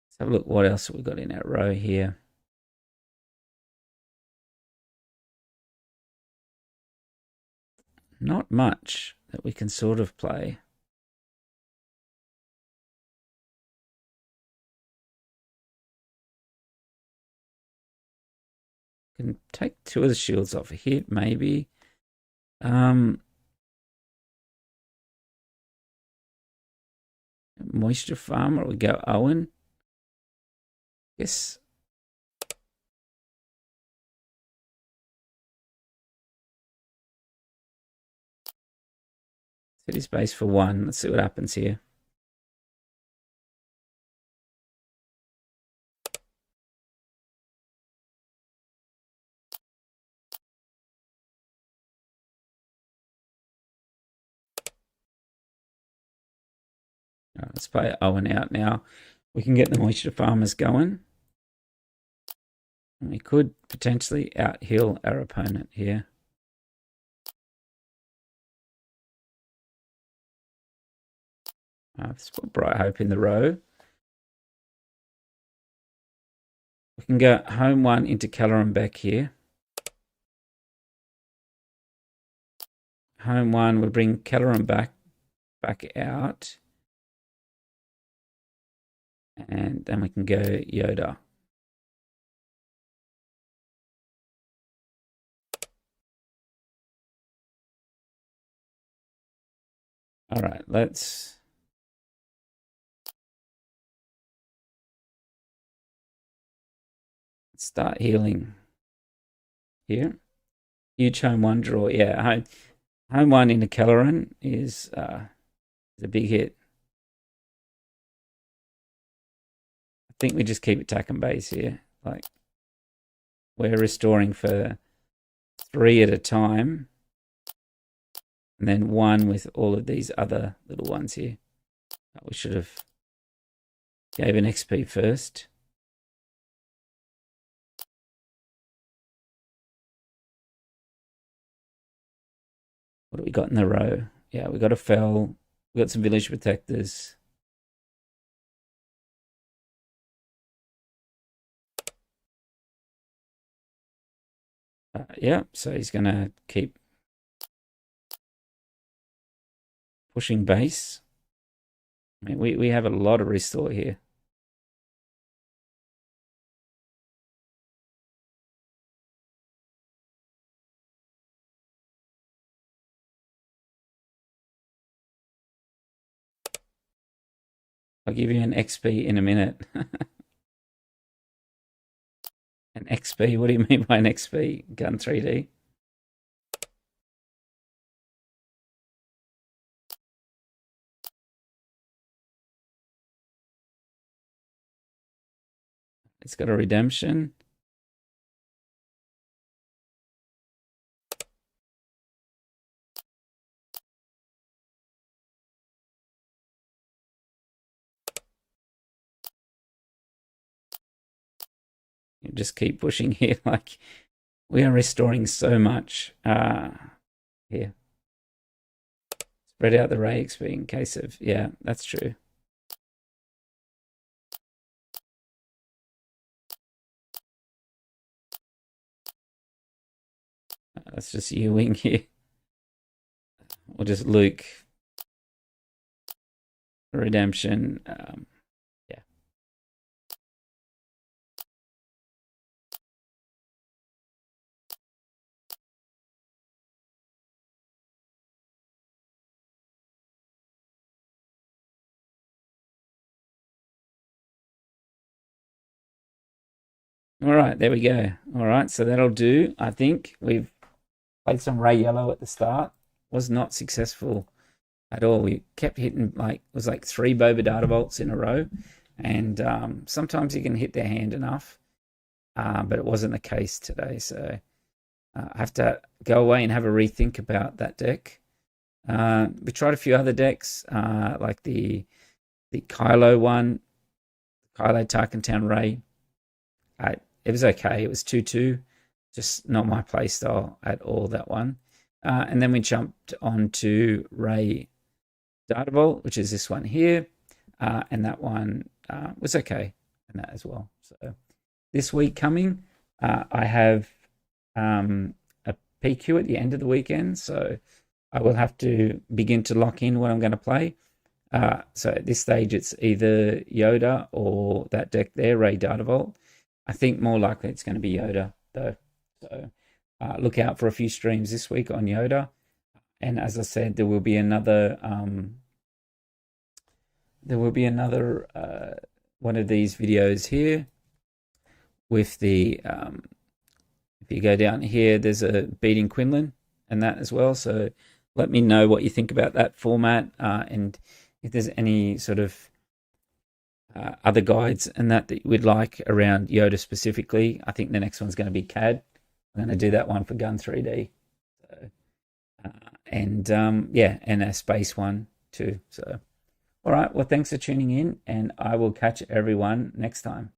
Let's have a look what else we've got in our row here. Not much that we can sort of play. Can take two of the shields off a hit, maybe. Moisture Farmer, we go Owen. Yes. Set his base for 1. Let's see what happens here. All right, let's play Owen out now. We can get the Moisture Farmers going. And we could potentially out-heal our opponent here. Let's put Bright Hope in the row. We can go home 1 into Caloran Beck here. Home 1, we bring Caloran back out. And then we can go Yoda. All right, let's start healing here. Huge home 1 draw. Yeah, home 1 into Caloran is a big hit. I think we just keep attacking base here. Like, we're restoring for 3 at a time. And then 1 with all of these other little ones here. We should have gave an XP first. What do we got in the row? Yeah, we got a fell. We got some village protectors. Yeah, so he's going to keep pushing base. I mean, we have a lot of restore here. I'll give you an XP in a minute. An XP? What do you mean by an XP? Gun 3D? It's got a redemption. You just keep pushing here. Like, we are restoring so much here. Spread out the Ray XP in case of... Yeah, that's true. That's just Ewing here. Or just Luke. Redemption. Yeah. All right, there we go. All right, so that'll do. I think we've played some Rey Yellow at the start. Was not successful at all. We kept hitting like it was like 3 Boba data bolts in a row, and sometimes you can hit their hand enough, but it wasn't the case today. So I have to go away and have a rethink about that deck. We tried a few other decks, like the Kylo one, Kylo Tarkentown Ray. It was okay. It was 2-2, just not my play style at all, that one. And then we jumped onto Ray Dartbolt, which is this one here. And that one was okay, and that as well. So this week coming, I have a PQ at the end of the weekend. So I will have to begin to lock in what I'm going to play. So at this stage, it's either Yoda or that deck there, Ray Dartbolt. I think more likely it's going to be Yoda, though. So look out for a few streams this week on Yoda. And as I said, there will be another one of these videos here with the if you go down here, there's a beating Quinlan and that as well. So let me know what you think about that format, and if there's any sort of other guides and that you would like around Yoda specifically. I think the next one's going to be CAD. I'm going to do that one for Gun 3D. So, and a space one too. So, all right. Well, thanks for tuning in, and I will catch everyone next time.